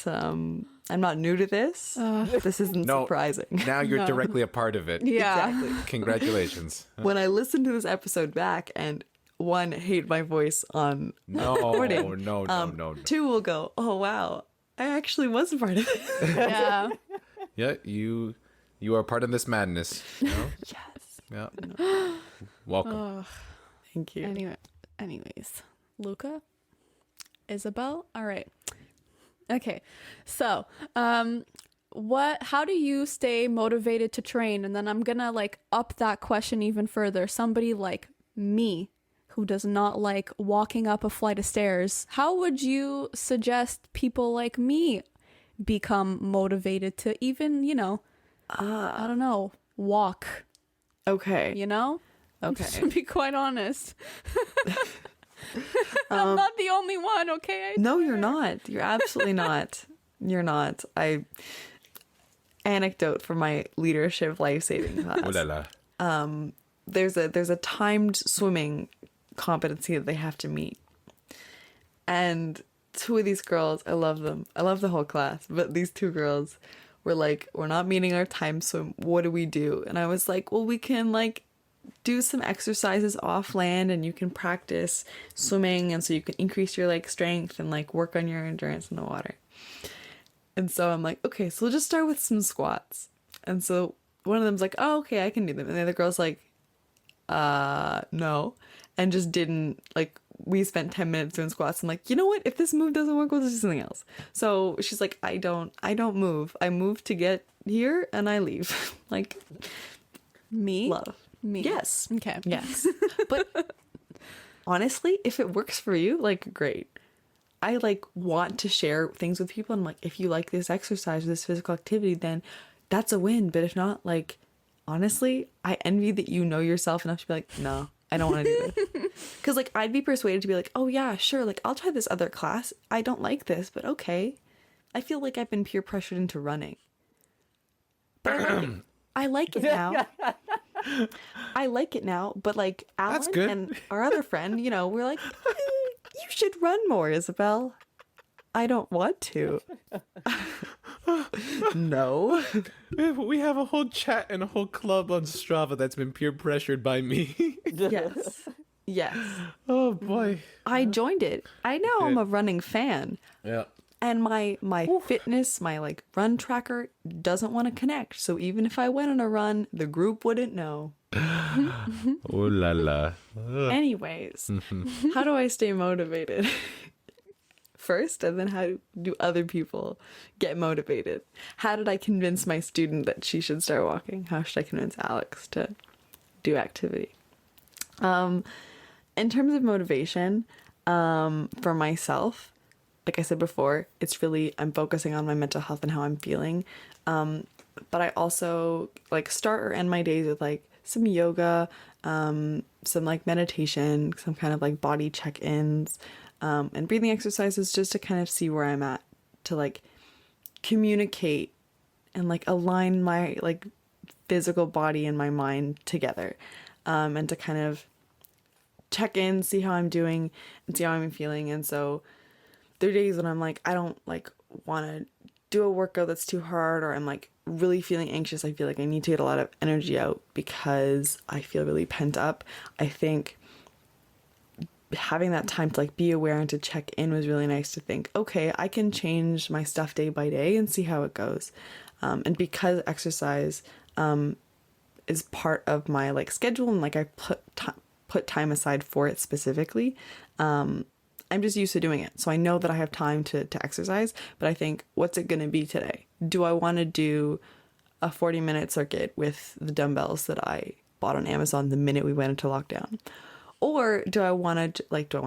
new to this. This isn't surprising. Now you're directly a part of it. Yeah. Exactly. Congratulations. When I listened to this episode back and one, hate my voice on No. two will go, oh wow, I actually was a part of it. Yeah. Yeah, you are part of this madness. You know? Yes. Yeah. Welcome. Thank you. Anyways, Luca, Isabel. All right. Okay. So, how do you stay motivated to train? And then I'm gonna like up that question even further. Somebody like me who does not like walking up a flight of stairs, how would you suggest people like me become motivated to even, I don't know, walk, Okay. Okay. To be quite honest. I'm Um, not the only one, okay? No, you're not. You're absolutely not. You're not. Anecdote from my leadership life-saving class. Ooh la la. There's a timed swimming competency that they have to meet. And two of these girls, I love them. I love the whole class, but these two girls were like, we're not meeting our time swim. What do we do? And I was like, well, we can like do some exercises off land and you can practice swimming, and so you can increase your like strength and like work on your endurance in the water. And so I'm like, okay, so we'll just start with some squats. And so one of them's like, oh, okay, I can do them. And the other girl's like, no. And just didn't, like, we spent 10 minutes doing squats. I'm like, you know what? If this move doesn't work, we'll just do something else. So she's like, I don't move. I move to get here and I leave. Like, Me? love. Me. Yes. Okay. Yes. But honestly, if it works for you, like, great. I like want to share things with people. And I'm like, if you like this exercise or this physical activity, then that's a win. But if not, like, honestly, I envy that you know yourself enough to be like, no, I don't want to do this. Because like I'd be persuaded to be like, oh yeah, sure, like I'll try this other class. I don't like this, but okay. I feel like I've been peer pressured into running. But I like it now. I like it now, but like That's Alan good. and our other friend, we're like, you should run more, Isabel. I don't want to. No. We have a whole chat and a whole club on Strava that's been peer pressured by me. Yes. Yes. Oh boy. I joined it. I now am did. a running fan. Yeah. And my fitness, my like run tracker doesn't want to connect. So even if I went on a run, the group wouldn't know. Oh la la. Anyways, how do I stay motivated? First, and then how do other people get motivated? How did I convince my student that she should start walking? How should I convince Alex to do activity? In terms of motivation, for myself, like I said before, it's really, I'm focusing on my mental health and how I'm feeling. But I also like start or end my days with like some yoga, some like meditation, some kind of like body check-ins, and breathing exercises just to kind of see where I'm at, to like communicate and like align my like physical body and my mind together, and to kind of check in, see how I'm doing and see how I'm feeling. And so there are days when I'm like, I don't like want to do a workout that's too hard, or I'm like really feeling anxious. I feel like I need to get a lot of energy out because I feel really pent up. I think having that time to like be aware and to check in was really nice, to think, okay, I can change my stuff day by day and see how it goes. And because exercise is part of my like schedule, and like I put time aside for it specifically, I'm just used to doing it. So I know that I have time to exercise, but I think, what's it going to be today? Do I want to do a 40-minute circuit with the dumbbells that I bought on Amazon the minute we went into lockdown? Or do I want to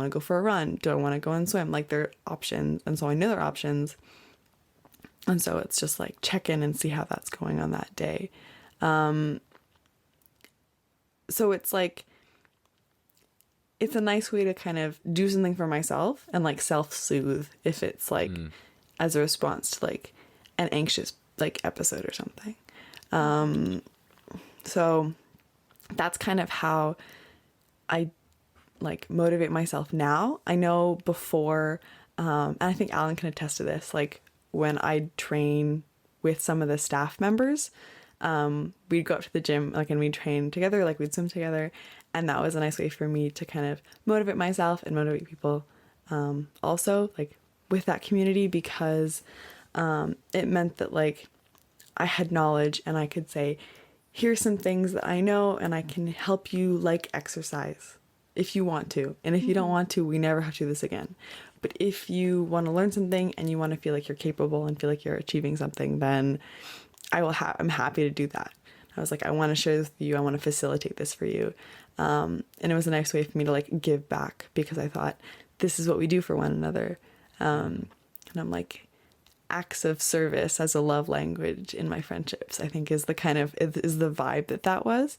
go for a run? Do I want to go and swim? Like, there are options. And so I know there are options. And so it's just like check in and see how that's going on that day. So it's like, it's a nice way to kind of do something for myself and like self-soothe if it's like as a response to like an anxious like episode or something. So that's kind of how I like motivate myself now. I know before, and I think Alan can attest to this, like when I train with some of the staff members, we'd go up to the gym, like, and we'd train together, like we'd swim together. And that was a nice way for me to kind of motivate myself and motivate people, also like with that community, because it meant that like I had knowledge and I could say, here's some things that I know, and I can help you like exercise if you want to. And if you don't want to, we never have to do this again. But if you want to learn something and you want to feel like you're capable and feel like you're achieving something, then I'm happy to do that. I was like, I want to share this with you. I want to facilitate this for you. And it was a nice way for me to like give back, because I thought, this is what we do for one another. And I'm like, acts of service as a love language in my friendships, I think is the vibe that was.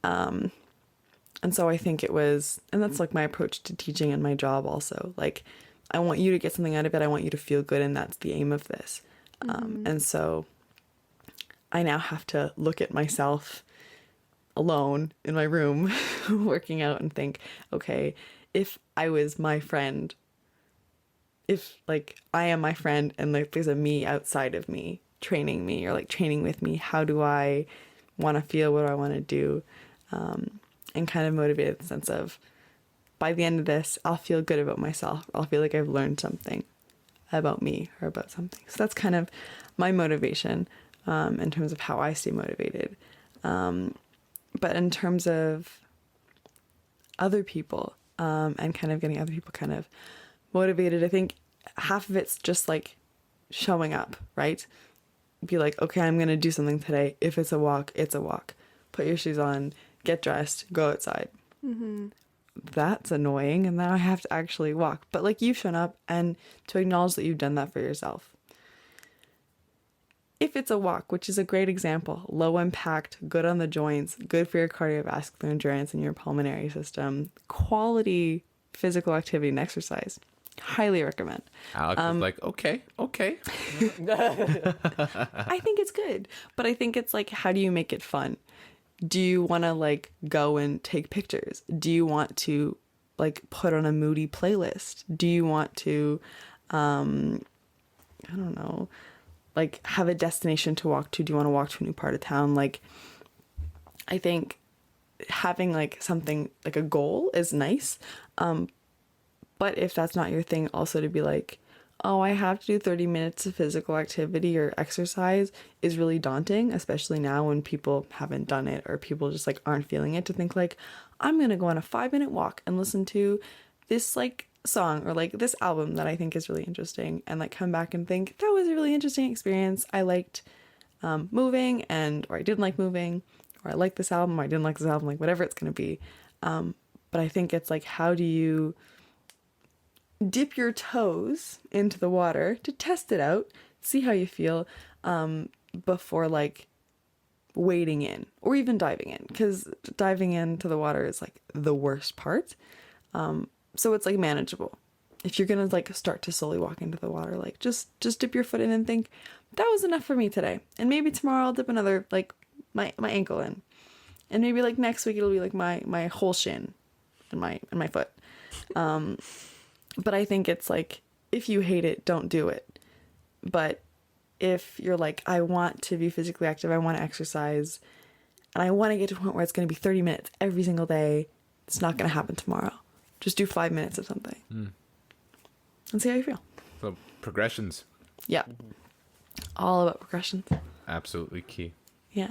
And so I think it was, and that's like my approach to teaching and my job also. Like, I want you to get something out of it. I want you to feel good. And that's the aim of this. And so I now have to look at myself alone in my room working out and think, okay, if I was my friend, if like I am my friend and like there's a me outside of me training me or like training with me, how do I want to feel? What do I want to do? And kind of motivated the sense of, by the end of this, I'll feel good about myself. I'll feel like I've learned something about me or about something. So that's kind of my motivation, in terms of how I stay motivated. But in terms of other people, and kind of getting other people kind of motivated, I think half of it's just like showing up, right? Be like, okay, I'm going to do something today. If it's a walk, it's a walk. Put your shoes on, get dressed, go outside. That's annoying. And now I have to actually walk. But like, you've shown up, and to acknowledge that you've done that for yourself. If it's a walk, which is a great example, low impact, good on the joints, good for your cardiovascular endurance and your pulmonary system, quality physical activity and exercise, highly recommend. Alex is like, okay. I think it's good, but I think it's like, how do you make it fun? Do you want to like go and take pictures? Do you want to like put on a moody playlist? Do you want to, I don't know, like have a destination to walk to? Do you want to walk to a new part of town? Like, I think having like something like a goal is nice. But if that's not your thing, also to be like, oh, I have to do 30 minutes of physical activity or exercise is really daunting, especially now when people haven't done it or people just like aren't feeling it, to think like, I'm going to go on a 5-minute walk and listen to this like song or like this album that I think is really interesting, and like come back and think that was a really interesting experience. I liked moving, or I didn't like moving, or I liked this album, or I didn't like this album, like whatever it's going to be. But I think it's like, how do you dip your toes into the water to test it out, see how you feel, before like wading in or even diving in, because diving into the water is like the worst part. So it's like manageable. If you're gonna like start to slowly walk into the water, like just dip your foot in and think, that was enough for me today. And maybe tomorrow I'll dip another, like my ankle in. And maybe like next week it'll be like my whole shin and my foot. But I think it's like, if you hate it, don't do it. But if you're like, I want to be physically active, I want to exercise, and I want to get to a point where it's going to be 30 minutes every single day, it's not going to happen tomorrow. Just do 5 minutes of something and see how you feel. So progressions, Yeah. All about progressions. absolutely key. Yeah.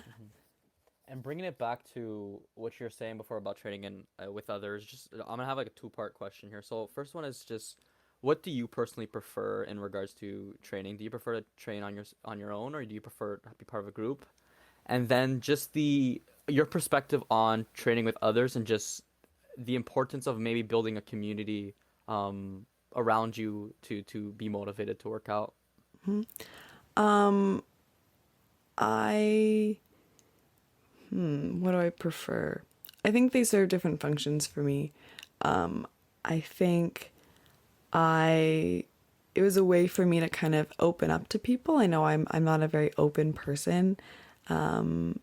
And bringing it back to what you're saying before about training in with others, just I'm gonna have like a two-part question here. So first one is just, what do you personally prefer in regards to training? Do you prefer to train on your own, or do you prefer to be part of a group? And then just your perspective on training with others, and just the importance of maybe building a community around you to be motivated to work out. What do I prefer? I think they serve different functions for me. I think it was a way for me to kind of open up to people. I know I'm not a very open person. And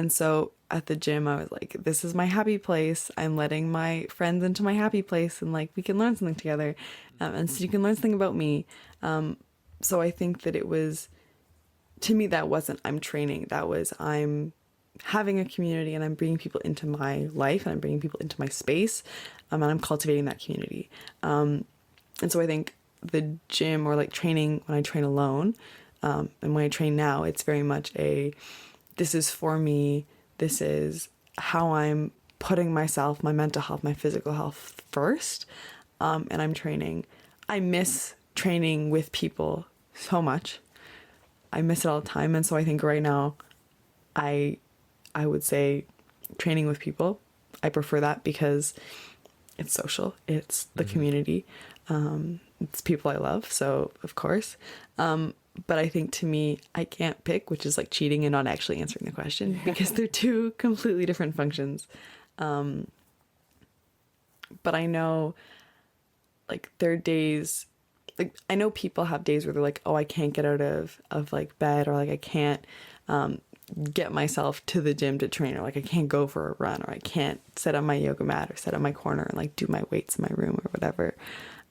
so at the gym, I was like, this is my happy place. I'm letting my friends into my happy place, and like, we can learn something together. And so you can learn something about me. So I think that it was, to me, that wasn't I'm training. That was I'm having a community, and I'm bringing people into my life, and I'm bringing people into my space, and I'm cultivating that community. And so I think the gym, or like training when I train alone, and when I train now, it's very much this is for me. This is how I'm putting myself, my mental health, my physical health first. And I'm training. I miss training with people so much. I miss it all the time. And so I think right now, I would say training with people. I prefer that because it's social. It's the community. It's people I love. So of course. But I think, to me, I can't pick, which is like cheating and not actually answering the question, because they're two completely different functions. But I know, like, there are days, like, I know people have days where they're like, oh, I can't get out of like bed, or like I can't get myself to the gym to train, or like I can't go for a run, or I can't sit on my yoga mat or sit on my corner and like do my weights in my room or whatever.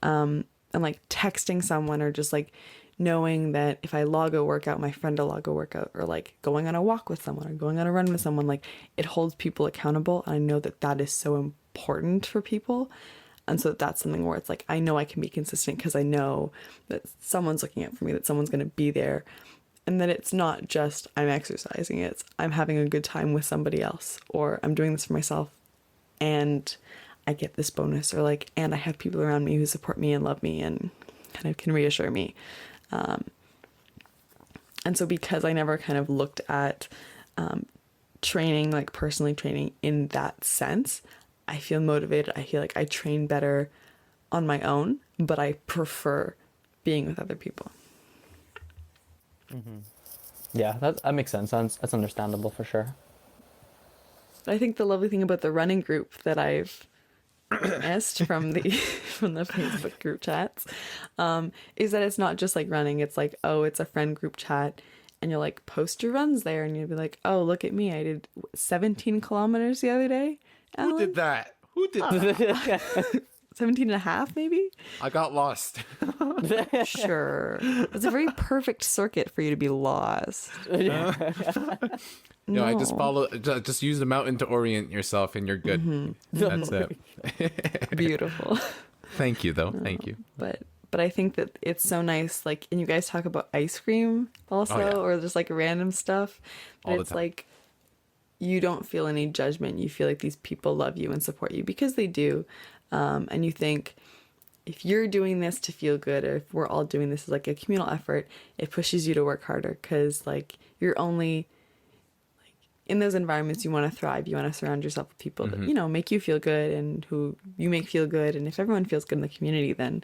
And like texting someone, or just like knowing that if I log a workout, my friend will log a workout, or like going on a walk with someone, or going on a run with someone, like it holds people accountable. And I know that that is so important for people. And so that's something where it's like, I know I can be consistent because I know that someone's looking out for me, that someone's going to be there. And that it's not just I'm exercising, it's I'm having a good time with somebody else, or I'm doing this for myself and I get this bonus, or like, and I have people around me who support me and love me and kind of can reassure me. And so because I never kind of looked at training, like personally training in that sense, I feel motivated. I feel like I train better on my own, but I prefer being with other people. Yeah, that makes sense. That's understandable for sure. I think the lovely thing about the running group that I've missed from the Facebook group chats is that it's not just like running. It's like, oh, it's a friend group chat, and you'll like post your runs there, and you'll be like, oh, look at me, I did 17 kilometers the other day. And Who did that? Who did that? 17 and a half, maybe? I got lost. Sure. It's a very perfect circuit for you to be lost. No, I just use the mountain to orient yourself, and you're good. That's it. Beautiful. Thank you, though. Thank you. But I think that it's so nice, like, and you guys talk about ice cream also, Oh, yeah. or just like random stuff. But All the it's time. like, you don't feel any judgment. You feel like these people love you and support you because they do. And you think, if you're doing this to feel good, or if we're all doing this as like a communal effort, it pushes you to work harder, because like you're only like in those environments, you want to thrive. You want to surround yourself with people that, you know, make you feel good and who you make feel good. And if everyone feels good in the community, then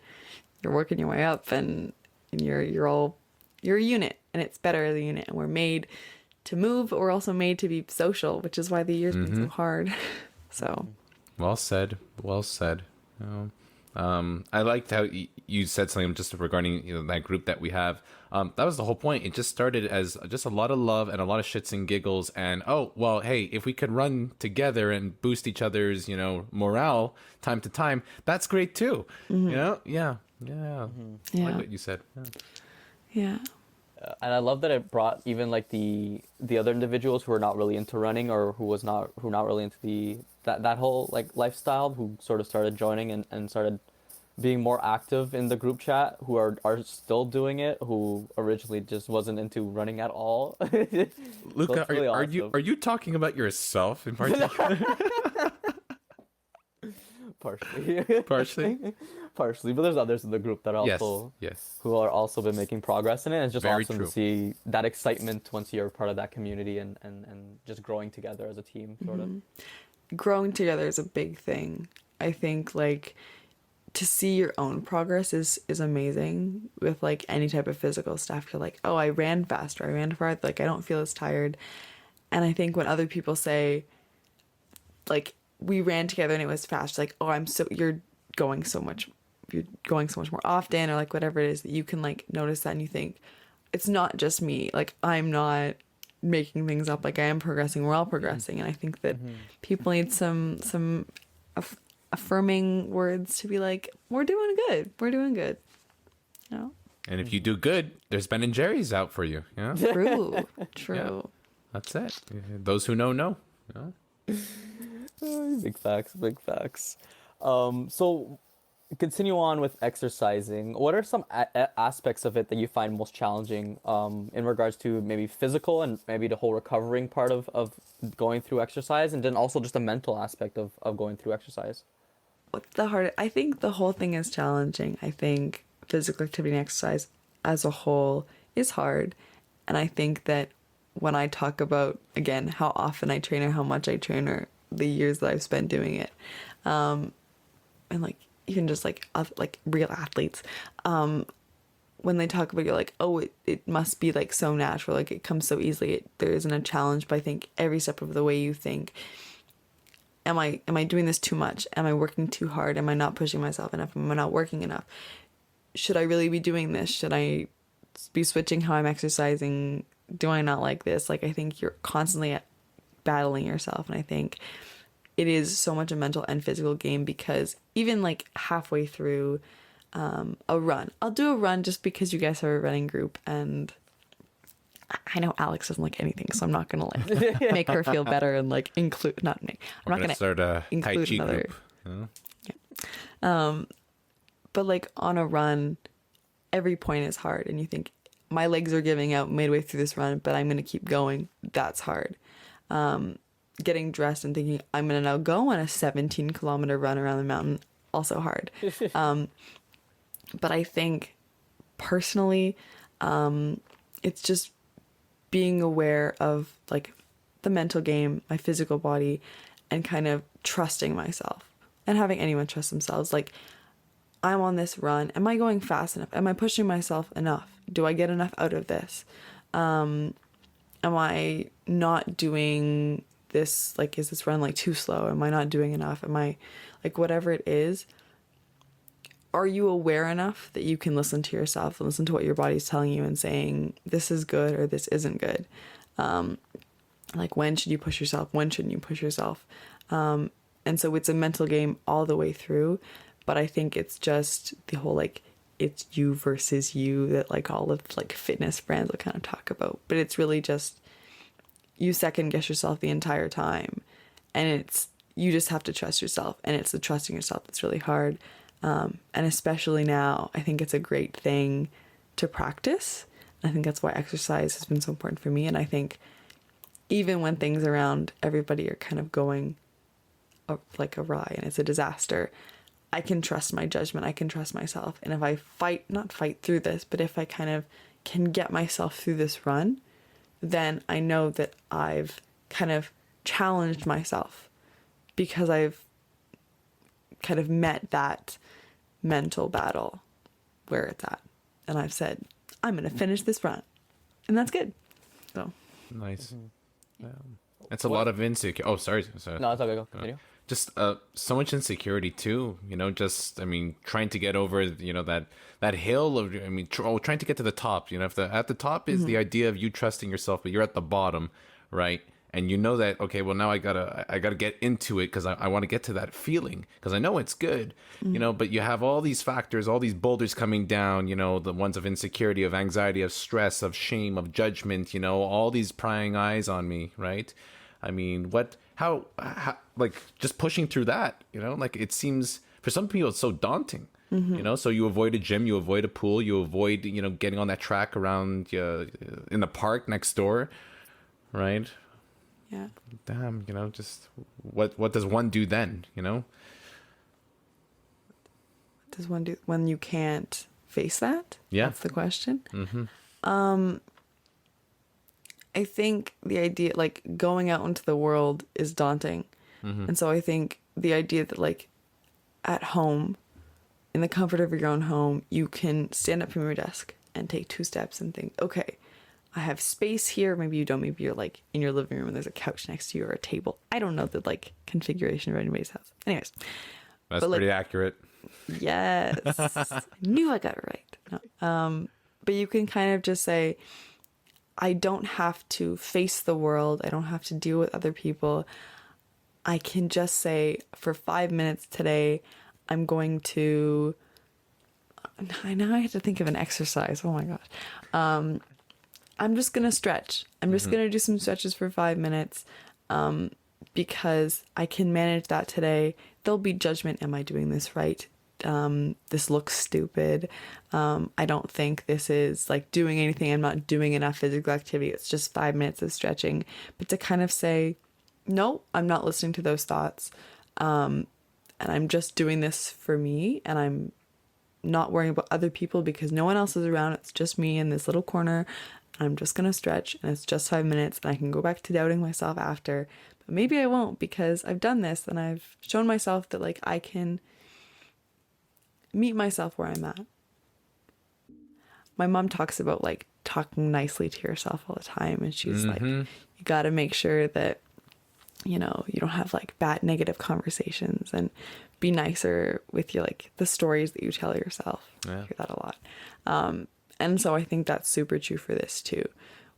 you're working your way up, and you're a unit, and it's better as a unit. And we're made to move, but we're also made to be social, which is why the year's been so hard. So Well said. Well said. I liked how you said something just regarding, you know, that group that we have. That was the whole point. It just started as just a lot of love and a lot of shits and giggles. And, oh, well, hey, if we could run together and boost each other's, you know, morale time to time, that's great too. You know? Yeah. Yeah. I like what you said. yeah. And I love that it brought even like the other individuals who are not really into running, or who not really into that whole like lifestyle, who sort of started joining and started being more active in the group chat, who are still doing it, who originally just wasn't into running at all. Luca, really are awesome. you talking about yourself in particular? Partially. Partially, but there's others in the group that are also Yes. who are also been making progress in it. And it's just Very awesome true. to see that excitement once you're part of that community and just growing together as a team, sort of. Growing together is a big thing. I think like to see your own progress is amazing with like any type of physical stuff. You're like, oh, I ran faster, I ran farther, like I don't feel as tired. And I think when other people say like we ran together and it was fast, like, oh, you're going so much more often, or like whatever it is, that you can like notice that and you think it's not just me, like I'm not making things up, like I am progressing, we're all progressing. And I think that people need some affirming words to be like, we're doing good, you know. And if you do good, there's Ben and Jerry's out for you. Yeah. True. That's it. Those who know. You know? Big facts. So continue on with exercising. What are some aspects of it that you find most challenging in regards to maybe physical and maybe the whole recovering part of going through exercise, and then also just the mental aspect of going through exercise? I think the whole thing is challenging. I think physical activity and exercise as a whole is hard. And I think that when I talk about, again, how often I train or how much I train or the years that I've spent doing it, and like even just like real athletes, when they talk about, you're like, oh, it must be like so natural, like it comes so easily. There isn't a challenge, but I think every step of the way you think, am I doing this too much? Am I working too hard? Am I not pushing myself enough? Am I not working enough? Should I really be doing this? Should I be switching how I'm exercising? Do I not like this? Like, I think you're constantly battling yourself. And I think it is so much a mental and physical game, because even like halfway through a run, I'll do a run just because you guys are a running group, and I know Alex doesn't like anything, so I'm not gonna like make her feel better and like include, not make, I'm not gonna start a Tai include Chi another group. but like on a run, every point is hard, and you think, my legs are giving out midway through this run, but I'm gonna keep going. That's hard. Getting dressed and thinking I'm gonna now go on a 17-kilometer run around the mountain, also hard. But I think personally, it's just being aware of like the mental game, my physical body, and kind of trusting myself and having anyone trust themselves. Like, I'm on this run. Am I going fast enough? Am I pushing myself enough? Do I get enough out of this? Am I not doing this? Like, is this run like too slow? Am I not doing enough? Am I like, whatever it is, are you aware enough that you can listen to yourself and listen to what your body's telling you and saying, this is good or this isn't good? Like, when should you push yourself? When shouldn't you push yourself? And so it's a mental game all the way through. But I think it's just the whole, like, it's you versus you that like all of like fitness brands will kind of talk about. But it's really just, you second guess yourself the entire time. And you just have to trust yourself. And it's the trusting yourself that's really hard. And especially now, I think it's a great thing to practice. I think that's why exercise has been so important for me. And I think even when things around everybody are kind of going like awry and it's a disaster, I can trust my judgment. I can trust myself. And if I not fight through this, but if I kind of can get myself through this run, then I know that I've kind of challenged myself because I've kind of met that mental battle where it's at. And I've said, I'm going to finish this run. And that's good. So Nice. It's a lot of insecurity. Oh, sorry. No, it's okay. Go. Continue. Just so much insecurity too, just, I mean, trying to get over, that hill of, I mean, trying to get to the top, if at the top is the idea of you trusting yourself, but you're at the bottom, right? And you know that, okay, well, now I gotta get into it because I want to get to that feeling because I know it's good, but you have all these factors, all these boulders coming down, the ones of insecurity, of anxiety, of stress, of shame, of judgment, all these prying eyes on me, right? I mean, how, like, just pushing through that, like, it seems, for some people, it's so daunting, so you avoid a gym, you avoid a pool, you avoid, getting on that track around in the park next door, right? yeah. Damn, just what does one do then, What does one do when you can't face that? Yeah. That's the question. I think the idea, like, going out into the world is daunting. And so I think the idea that, like, at home, in the comfort of your own home, you can stand up from your desk and take 2 steps and think, okay, I have space here. Maybe you don't. Maybe you're, like, in your living room and there's a couch next to you or a table. I don't know the, like, configuration of anybody's house. Anyways. That's but, like, pretty accurate. Yes. I knew I got it right. No. But you can kind of just say, I don't have to face the world. I don't have to deal with other people. I can just say, for 5 minutes today, I'm going to... Now I have to think of an exercise. Oh my gosh. I'm just going to stretch. I'm just going to do some stretches for 5 minutes because I can manage that today. There'll be judgment. Am I doing this right? This looks stupid. I don't think this is, like, doing anything. I'm not doing enough physical activity. It's just 5 minutes of stretching. But to kind of say, no, I'm not listening to those thoughts. And I'm just doing this for me. And I'm not worrying about other people because no one else is around. It's just me in this little corner. I'm just going to stretch and it's just 5 minutes and I can go back to doubting myself after. But maybe I won't because I've done this and I've shown myself that, like, I can meet myself where I'm at. My mom talks about, like, talking nicely to yourself all the time. And she's like, you got to make sure that, you don't have, like, bad negative conversations and be nicer with you, like, the stories that you tell yourself. Yeah. I hear that a lot. And so I think that's super true for this too.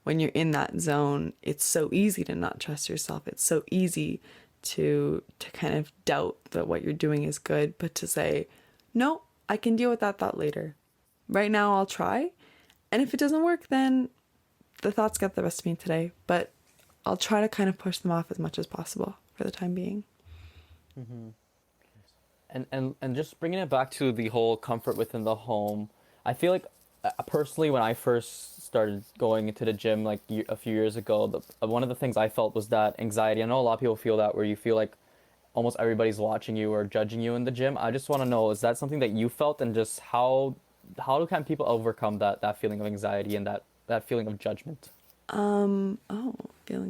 When you're in that zone, it's so easy to not trust yourself. It's so easy to kind of doubt that what you're doing is good, but to say, no, I can deal with that thought later. Right now I'll try. And if it doesn't work, then the thoughts got the best of me today, but I'll try to kind of push them off as much as possible for the time being. And just bringing it back to the whole comfort within the home, I feel like personally, when I first started going into the gym, like, a few years ago, one of the things I felt was that anxiety. I know a lot of people feel that, where you feel like almost everybody's watching you or judging you in the gym. I just want to know, is that something that you felt, and just how can people overcome that feeling of anxiety and that feeling of judgment? Feeling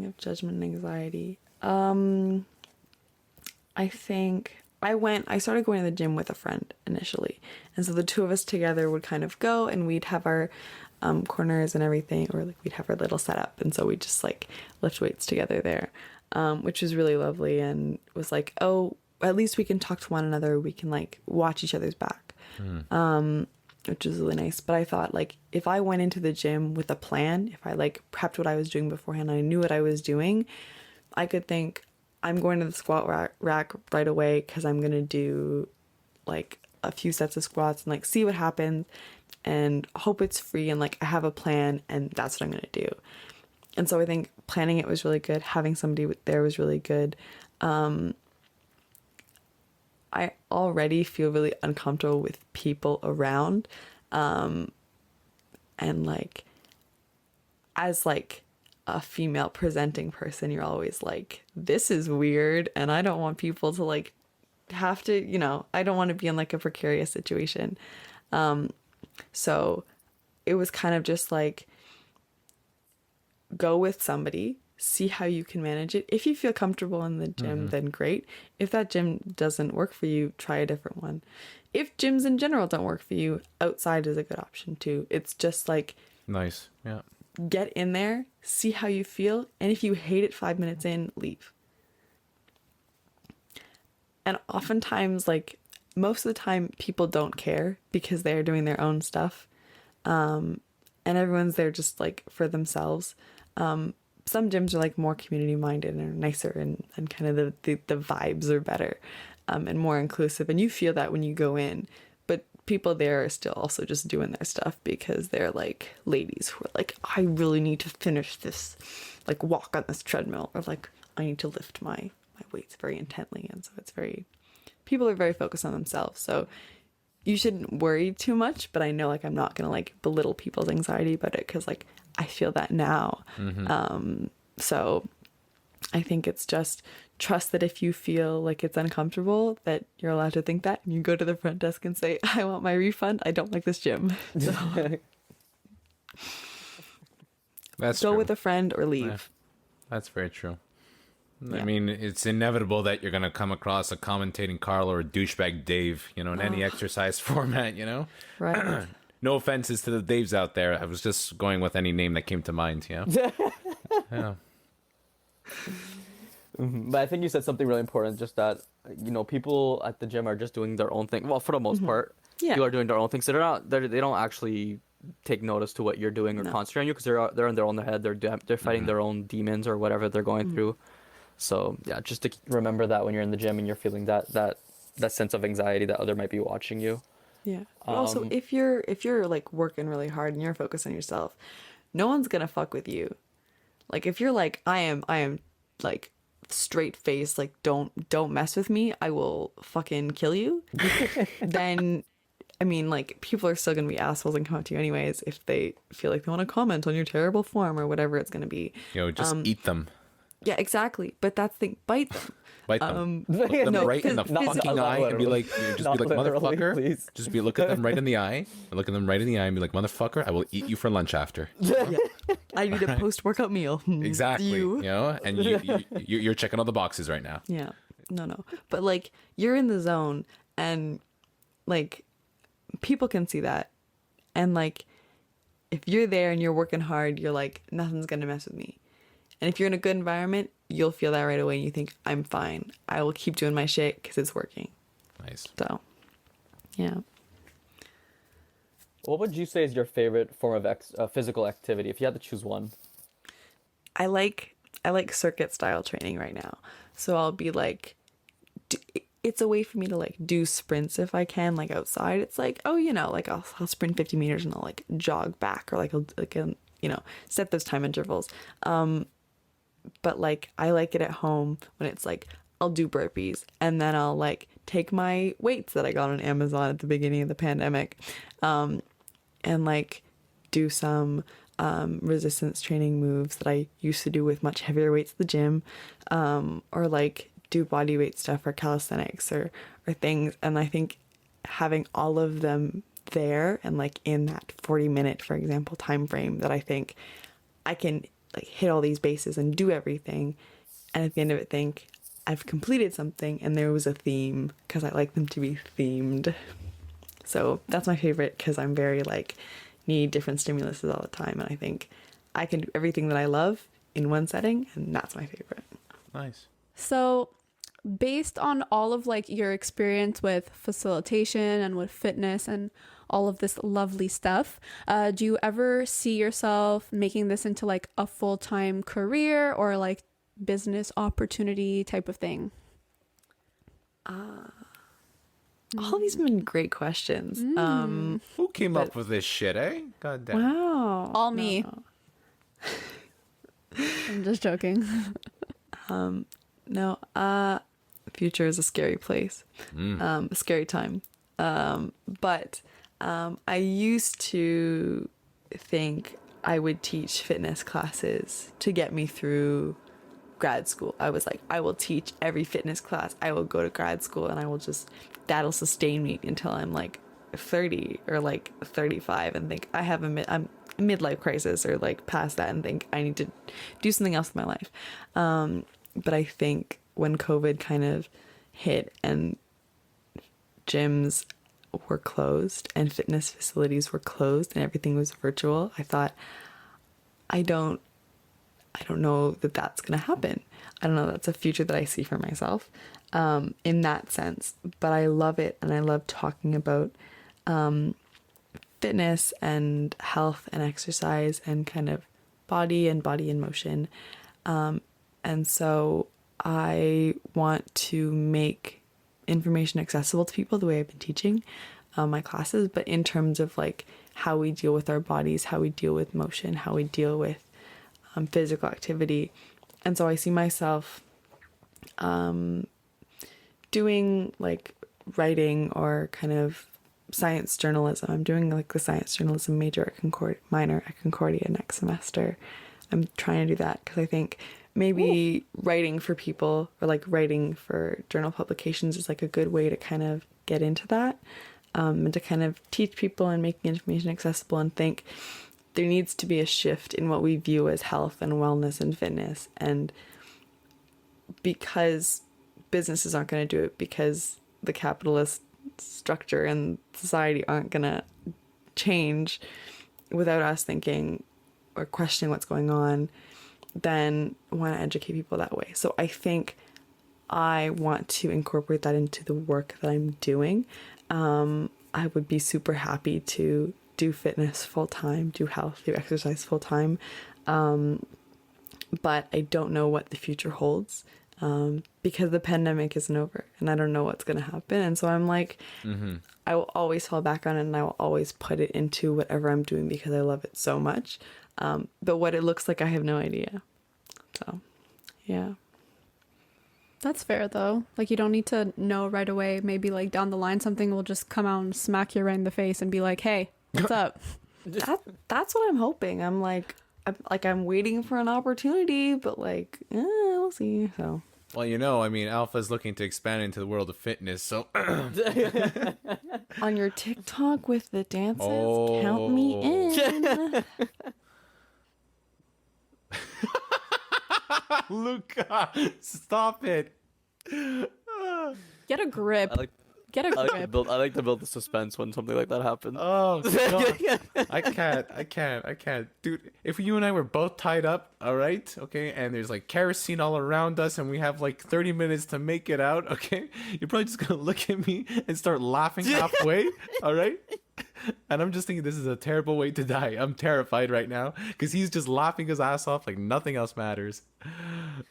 of judgment and anxiety. I think I started going to the gym with a friend initially. And so the two of us together would kind of go and we'd have our corners and everything, or, like, we'd have our little setup. And so we just, like, lift weights together there, which was really lovely. And was like, oh, at least we can talk to one another. We can, like, watch each other's back, which was really nice. But I thought, like, if I went into the gym with a plan, if I, like, prepped what I was doing beforehand, I knew what I was doing, I could think, I'm going to the squat rack right away because I'm going to do, like, a few sets of squats and, like, see what happens and hope it's free and, like, I have a plan and that's what I'm going to do. And so I think planning it was really good. Having somebody there was really good. I already feel really uncomfortable with people around. And, like, as, like, a female presenting person, you're always like, this is weird and I don't want people to, like, have to, I don't want to be in, like, a precarious situation. So it was kind of just like, go with somebody, see how you can manage it. If you feel comfortable in the gym, then great. If that gym doesn't work for you, try a different one. If gyms in general don't work for you, outside is a good option too. It's just like, Nice. Yeah. get in there, see how you feel, and if you hate it 5 minutes in, leave. And oftentimes, like, most of the time, people don't care because they're doing their own stuff. And everyone's there just, like, for themselves. Some gyms are, like, more community-minded and are nicer, and kind of the vibes are better, and more inclusive. And you feel that when you go in. But people there are still also just doing their stuff because they're, like, ladies who are like, I really need to finish this, like, walk on this treadmill. Or, like, I need to lift my weights very intently. And so it's very... People are very focused on themselves. So you shouldn't worry too much. But I know, like, I'm not going to, like, belittle people's anxiety about it because, like, I feel that now. So I think it's just trust that if you feel like it's uncomfortable, that you're allowed to think that. And you go to the front desk and say, I want my refund. I don't like this gym. So That's go true. with a friend or leave. Yeah. That's very true. I Yeah. mean, it's inevitable that you're going to come across a commentating Carl or a douchebag Dave, you know, in any exercise format, you know? Right. No offenses to the Daves out there. I was just going with any name that came to mind, you know? Yeah. But I think you said something really important, just that, you know, people at the gym are just doing their own thing. Well, for the most part, Yeah. people are doing their own thing. So they don't actually take notice to what you're doing or No. concentrate on you because they're in their own head. They're fighting their own demons or whatever they're going through. So yeah, just to remember that when you're in the gym and you're feeling that sense of anxiety that other might be watching you. Yeah. But also, if you're like working really hard and you're focused on yourself, no one's gonna fuck with you. Like if you're like, I am like straight face, like don't mess with me, I will fucking kill you. Then, I mean, like people are still gonna be assholes and come up to you anyways if they feel like they want to comment on your terrible form or whatever it's gonna be. You know, just eat them. Yeah, exactly. But that's the thing, bite them. Bite them. Look them no, right in the phys- fucking eye and be like, Not literally, motherfucker. please. Just look at them right in the eye. Look at them right in the eye and be like, motherfucker, I will eat you for lunch after. Yeah. I need a post-workout meal. Exactly. You You. know, and you're checking all the boxes right now. Yeah. No. But like you're in the zone and like people can see that. And like if you're there and you're working hard, you're like, nothing's gonna mess with me. And if you're in a good environment, you'll feel that right away and you think, I'm fine. I will keep doing my shit because it's working. Nice. So, yeah. What would you say is your favorite form of physical activity if you had to choose one? I like circuit style training right now. So I'll be like, it's a way for me to like do sprints if I can, like outside. It's like, oh, you know, like I'll sprint 50 meters and I'll like jog back or like you know, set those time intervals. But like I like it at home when it's like I'll do burpees and then I'll like take my weights that I got on Amazon at the beginning of the pandemic, and like do some resistance training moves that I used to do with much heavier weights at the gym, or like do body weight stuff or calisthenics or things. And I think having all of them there and like in that 40-minute, for example, time frame that I think I can like hit all these bases and do everything, and at the end of it think I've completed something and there was a theme, because I like them to be themed. So that's my favorite because I'm very like need different stimuluses all the time, and I think I can do everything that I love in one setting, and that's my favorite. Nice. So, based on all of like your experience with facilitation and with fitness and all of this lovely stuff, do you ever see yourself making this into like a full-time career or like business opportunity type of thing? All these have been great questions. Who came up with this shit, eh? God damn. Wow. All me. I'm just joking. No, future is a scary place, a scary time. But I used to think I would teach fitness classes to get me through grad school. I was like, I will teach every fitness class. I will go to grad school and I will just, that'll sustain me until I'm like 30 or like 35 and think I'm midlife crisis or like past that and think I need to do something else with my life. But I think when COVID kind of hit and gyms were closed and fitness facilities were closed and everything was virtual, I thought, I don't know that that's going to happen. I don't know that's a future that I see for myself in that sense. But I love it, and I love talking about fitness and health and exercise and kind of body in motion. And so I want to make information accessible to people the way I've been teaching my classes, but in terms of like how we deal with our bodies, how we deal with motion, how we deal with physical activity. And so I see myself doing like writing or kind of science journalism. I'm doing like the science journalism minor at Concordia next semester. I'm trying to do that because I think maybe writing for people or like writing for journal publications is like a good way to kind of get into that and to kind of teach people and making information accessible, and think there needs to be a shift in what we view as health and wellness and fitness. And because businesses aren't going to do it, because the capitalist structure and society aren't going to change without us thinking or questioning what's going on, then why not educate people that way? So I think I want to incorporate that into the work that I'm doing. I would be super happy to do fitness full time, do health, do exercise full time. But I don't know what the future holds because the pandemic isn't over and I don't know what's going to happen. And so I'm like, I will always fall back on it, and I will always put it into whatever I'm doing because I love it so much. But what it looks like, I have no idea. So, yeah. That's fair though. Like, you don't need to know right away. Maybe like down the line something will just come out and smack you right in the face and be like, hey, what's up? That's what I'm hoping. I'm waiting for an opportunity, but like, we'll see. So, Well, I mean, Alpha's looking to expand into the world of fitness, so on your TikTok with the dances, count me in. Luca, stop it. Get a grip. Get a I grip. like to build the suspense when something like that happens. Oh, God. I can't. Dude, if you and I were both tied up, all right, okay, and there's like kerosene all around us and we have like 30 minutes to make it out, okay, you're probably just gonna look at me and start laughing halfway, all right? And I'm just thinking, this is a terrible way to die. I'm terrified right now because he's just laughing his ass off like nothing else matters.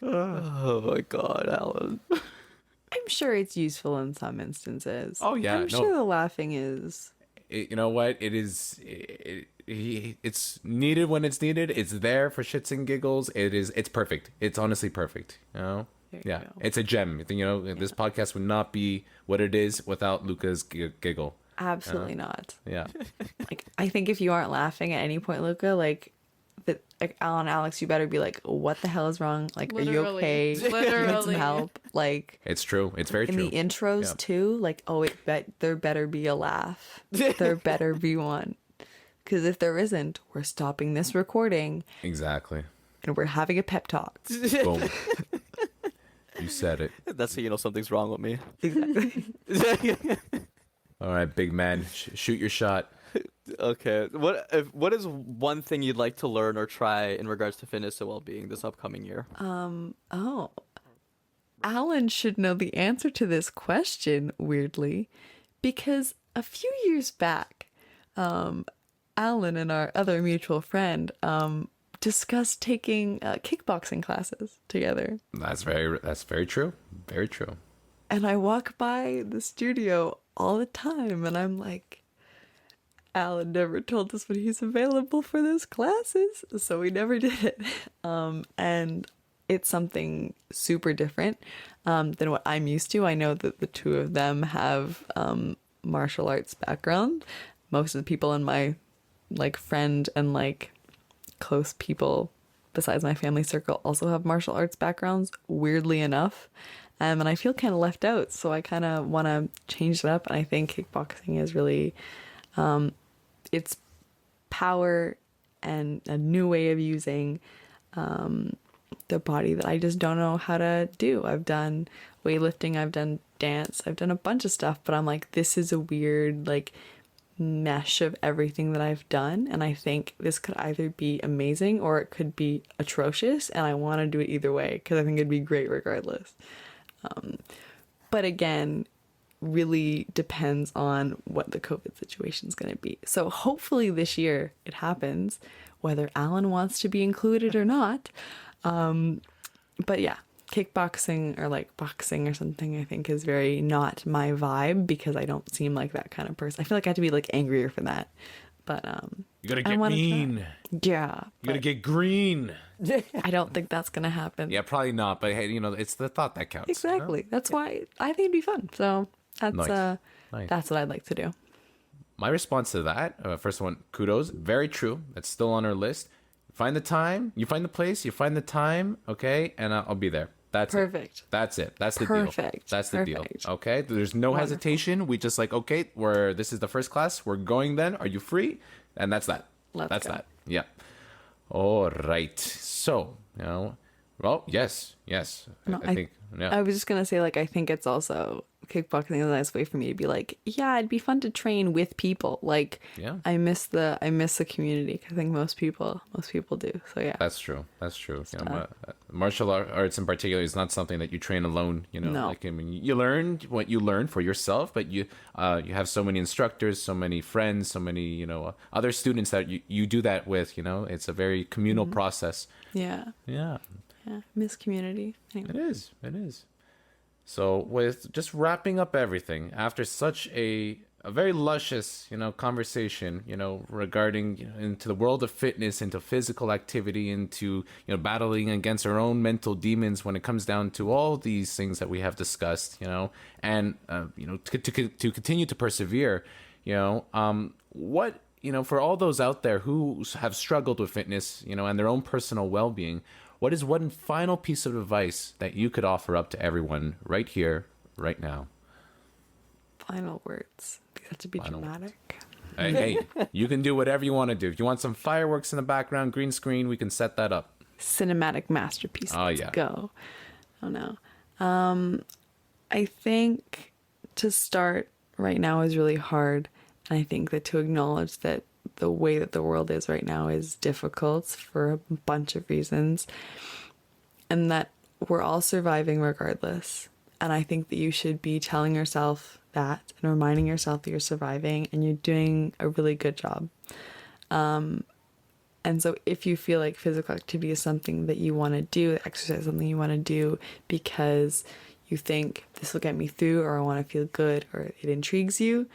Oh my God, Alan. I'm sure it's useful in some instances. Oh, yeah, I'm no. sure the laughing is. You know what? It's needed when it's needed. It's there for shits and giggles. It's perfect. It's honestly perfect. There you Yeah, go. it's a gem. This podcast would not be what it is without Luca's giggle. Absolutely not. Yeah. Like, I think if you aren't laughing at any point, Luca, like Alan, Alex, you better be like, what the hell is wrong? Like, are you Literally. okay? Do you need some Literally. help? Like, It's true. It's very in true. the intros Yeah. too, like, there better be a laugh. There better be one. Because if there isn't, we're stopping this recording Exactly. and we're having a pep talk. Boom. You said it. That's how you know something's wrong with me. Exactly. All right, big man. Shoot your shot. Okay. What is one thing you'd like to learn or try in regards to fitness and well-being this upcoming year? Oh. Alan should know the answer to this question, weirdly, because a few years back, Alan and our other mutual friend discussed taking kickboxing classes together. That's very true. Very true. And I walk by the studio all the time, and I'm like, Alan never told us when he's available for those classes, so we never did it. And it's something super different than what I'm used to. I know that the two of them have martial arts background. Most of the people in my like friend and like close people besides my family circle also have martial arts backgrounds, weirdly enough. And I feel kind of left out, so I kind of want to change it up. And I think kickboxing is really, it's power and a new way of using the body that I just don't know how to do. I've done weightlifting, I've done dance, I've done a bunch of stuff, but I'm like, this is a weird like mesh of everything that I've done, and I think this could either be amazing or it could be atrocious, and I want to do it either way because I think it'd be great regardless. But again, really depends on what the COVID situation is going to be. So hopefully this year it happens, whether Alan wants to be included or not. But yeah, kickboxing or like boxing or something, I think is very not my vibe because I don't seem like that kind of person. I feel like I have to be like angrier for that. But You gotta get mean. yeah, You gotta get green. I don't think that's gonna happen. Yeah, probably not. But hey, it's the thought that counts. you know? Exactly. That's why I think it'd be fun. So that's Nice. Nice. that's what I'd like to do. My response to that, first one, kudos. Very true. That's still on our list. Find the time, you find the place, you find the time, okay, and I'll be there. That's Perfect. It. That's it. That's the deal. Perfect. That's the deal. Perfect. Okay. There's no hesitation. We just like, okay, this is the first class. We're going then. Are you free? And that's that. Let's go. that. Yeah. All right. So, well, yes. No, I think, yeah. I was just gonna say, like, I think it's also kickboxing is a nice way for me to be like, yeah, it'd be fun to train with people. Like, Yeah. I miss the community. I think most people do. So yeah, That's true. Martial arts in particular is not something that you train alone. No. Like, I mean, you learn what you learn for yourself, but you have so many instructors, so many friends, so many other students that you do that with. It's a very communal process. yeah, Yeah, miss community. Anyway. it is. So with just wrapping up everything after such a very luscious, conversation, regarding into the world of fitness, into physical activity, into, battling against our own mental demons when it comes down to all these things that we have discussed, and, to continue to persevere, what, for all those out there who have struggled with fitness, and their own personal well-being, what is one final piece of advice that you could offer up to everyone right here, right now? Final words. These have to be dramatic. Hey, you can do whatever you want to do. If you want some fireworks in the background, green screen, we can set that up. Cinematic masterpiece. Oh, Let's yeah. go. Oh no. I think to start right now is really hard. And I think that to acknowledge that the way that the world is right now is difficult for a bunch of reasons, and that we're all surviving regardless. And I think that you should be telling yourself that and reminding yourself that you're surviving and you're doing a really good job. And so if you feel like physical activity is something that you want to do, exercise is something you want to do because you think this will get me through, or I want to feel good, or it intrigues you,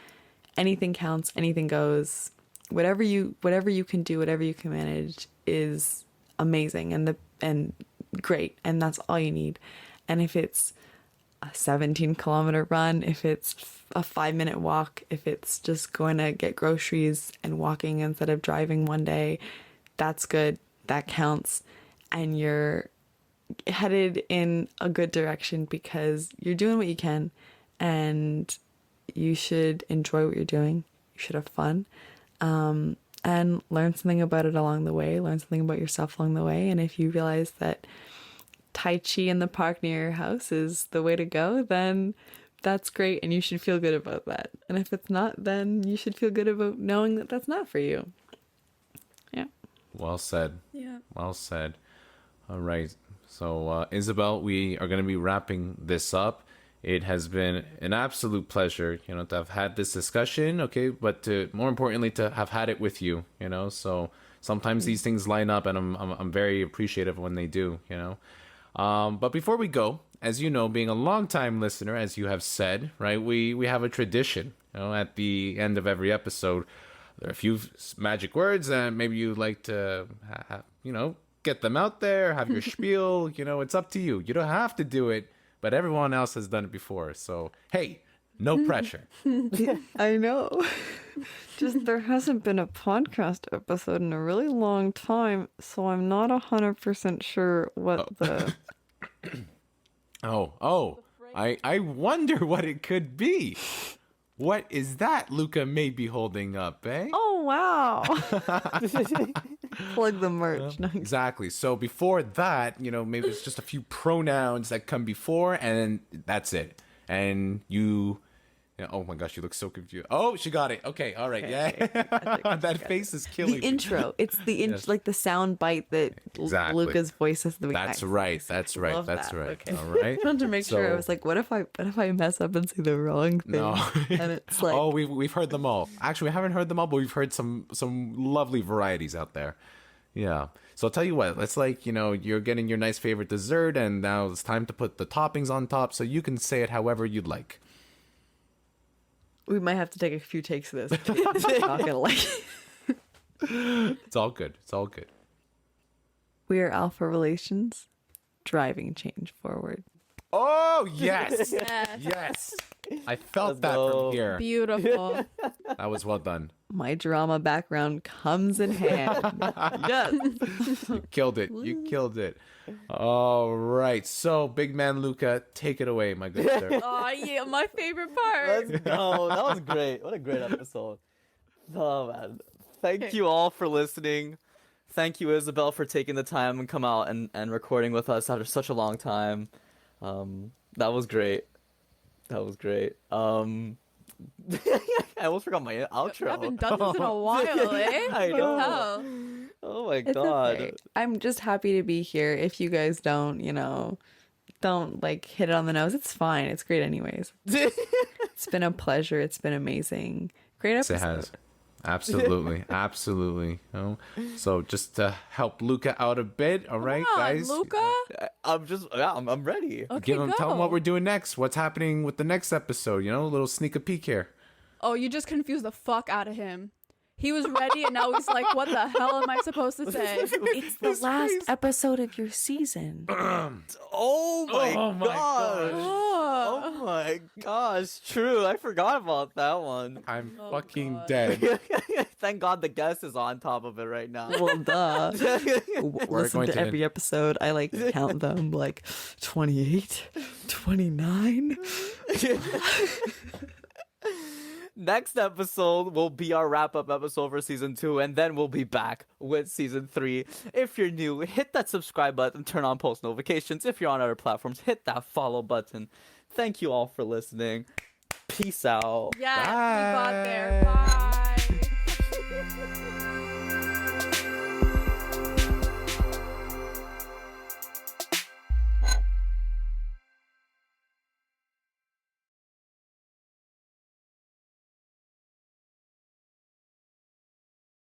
anything counts, anything goes. Whatever you can do, whatever you can manage is amazing and great, and that's all you need. And if it's a 17-kilometer run, if it's a 5-minute walk, if it's just going to get groceries and walking instead of driving one day, that's good. That counts. And you're headed in a good direction because you're doing what you can, and you should enjoy what you're doing. You should have fun. And learn something about it along the way, learn something about yourself along the way. And if you realize that Tai Chi in the park near your house is the way to go, then that's great. And you should feel good about that. And if it's not, then you should feel good about knowing that that's not for you. Yeah. Well said. Yeah. Well said. All right. So, Isabel, we are going to be wrapping this up. It has been an absolute pleasure, to have had this discussion, okay, but more importantly, to have had it with you, so sometimes these things line up, and I'm very appreciative when they do, But before we go, as you know, being a longtime listener, as you have said, right, we have a tradition, at the end of every episode, there are a few magic words, and maybe you like to, get them out there, have your spiel, it's up to you. You don't have to do it. But everyone else has done it before. So, hey, no pressure. I know. Just there hasn't been a podcast episode in a really long time, so I'm not 100% sure what the... I wonder what it could be. What is that Luca may be holding up, eh? Oh, wow. Plug the merch. No, Exactly. So before that, maybe it's just a few pronouns that come before, and that's it. And oh my gosh, you look so confused. Oh, she got it. Okay, all right, okay. That face is killing the me. intro. It's the Yes. like the sound bite that Exactly. Luca's voice has at the beginning. That's right. That's right. Love That's that. right. Okay. All right. I wanted to make sure. I So- was like, what if I mess up and say the wrong thing? No. And it's like, Oh, we've heard them all. Actually, we haven't heard them all, but we've heard some lovely varieties out there. Yeah. So I'll tell you what. Let's you're getting your nice favorite dessert, and now it's time to put the toppings on top. So you can say it however you'd like. we might have to take a few takes of this. I'm not gonna like it. It's all good. It's all good. We are Alpha Relations, driving change forward. Oh yes, Yes. yes. I felt Let's that go. from here. Beautiful. That was well done. My drama background comes in hand. Yes. You killed it. You killed it. All right. So, big man Luca, take it away, my good sir. Oh yeah, my favorite part. Let's go. That was great. What a great episode. Oh man. Thank you all for listening. Thank you, Isabel, for taking the time and come out and recording with us after such a long time. That was great. That was great. I almost forgot my outro. I haven't done this in a while, eh? I know. Hell. Oh my It's god. okay. I'm just happy to be here. If you guys don't like hit it on the nose, it's fine. It's great anyways. It's been a pleasure. It's been amazing. Great Yes, episode. it has. Absolutely. Absolutely. So, just to help Luca out a bit, all right, Come on, guys? Luca. I'm ready. Okay, Tell him go. what we're doing next. What's happening with the next episode? A little sneak a peek here. Oh, you just confused the fuck out of him. He was ready, and now he's like, "What the hell am I supposed to say?" It's the last episode of your season. Oh my my gosh. Oh. Oh my gosh, true. I forgot about that one. I'm Oh, fucking God. dead. Thank God the guest is on top of it right now. Well, duh. Listen going to to- every episode. I count them 28, 29. Next episode will be our wrap-up episode for season 2, and then we'll be back with season 3. If you're new, hit that subscribe button, turn on post notifications. If you're on other platforms, hit that follow button. Thank you all for listening. Peace out. Yes, we got there. Bye.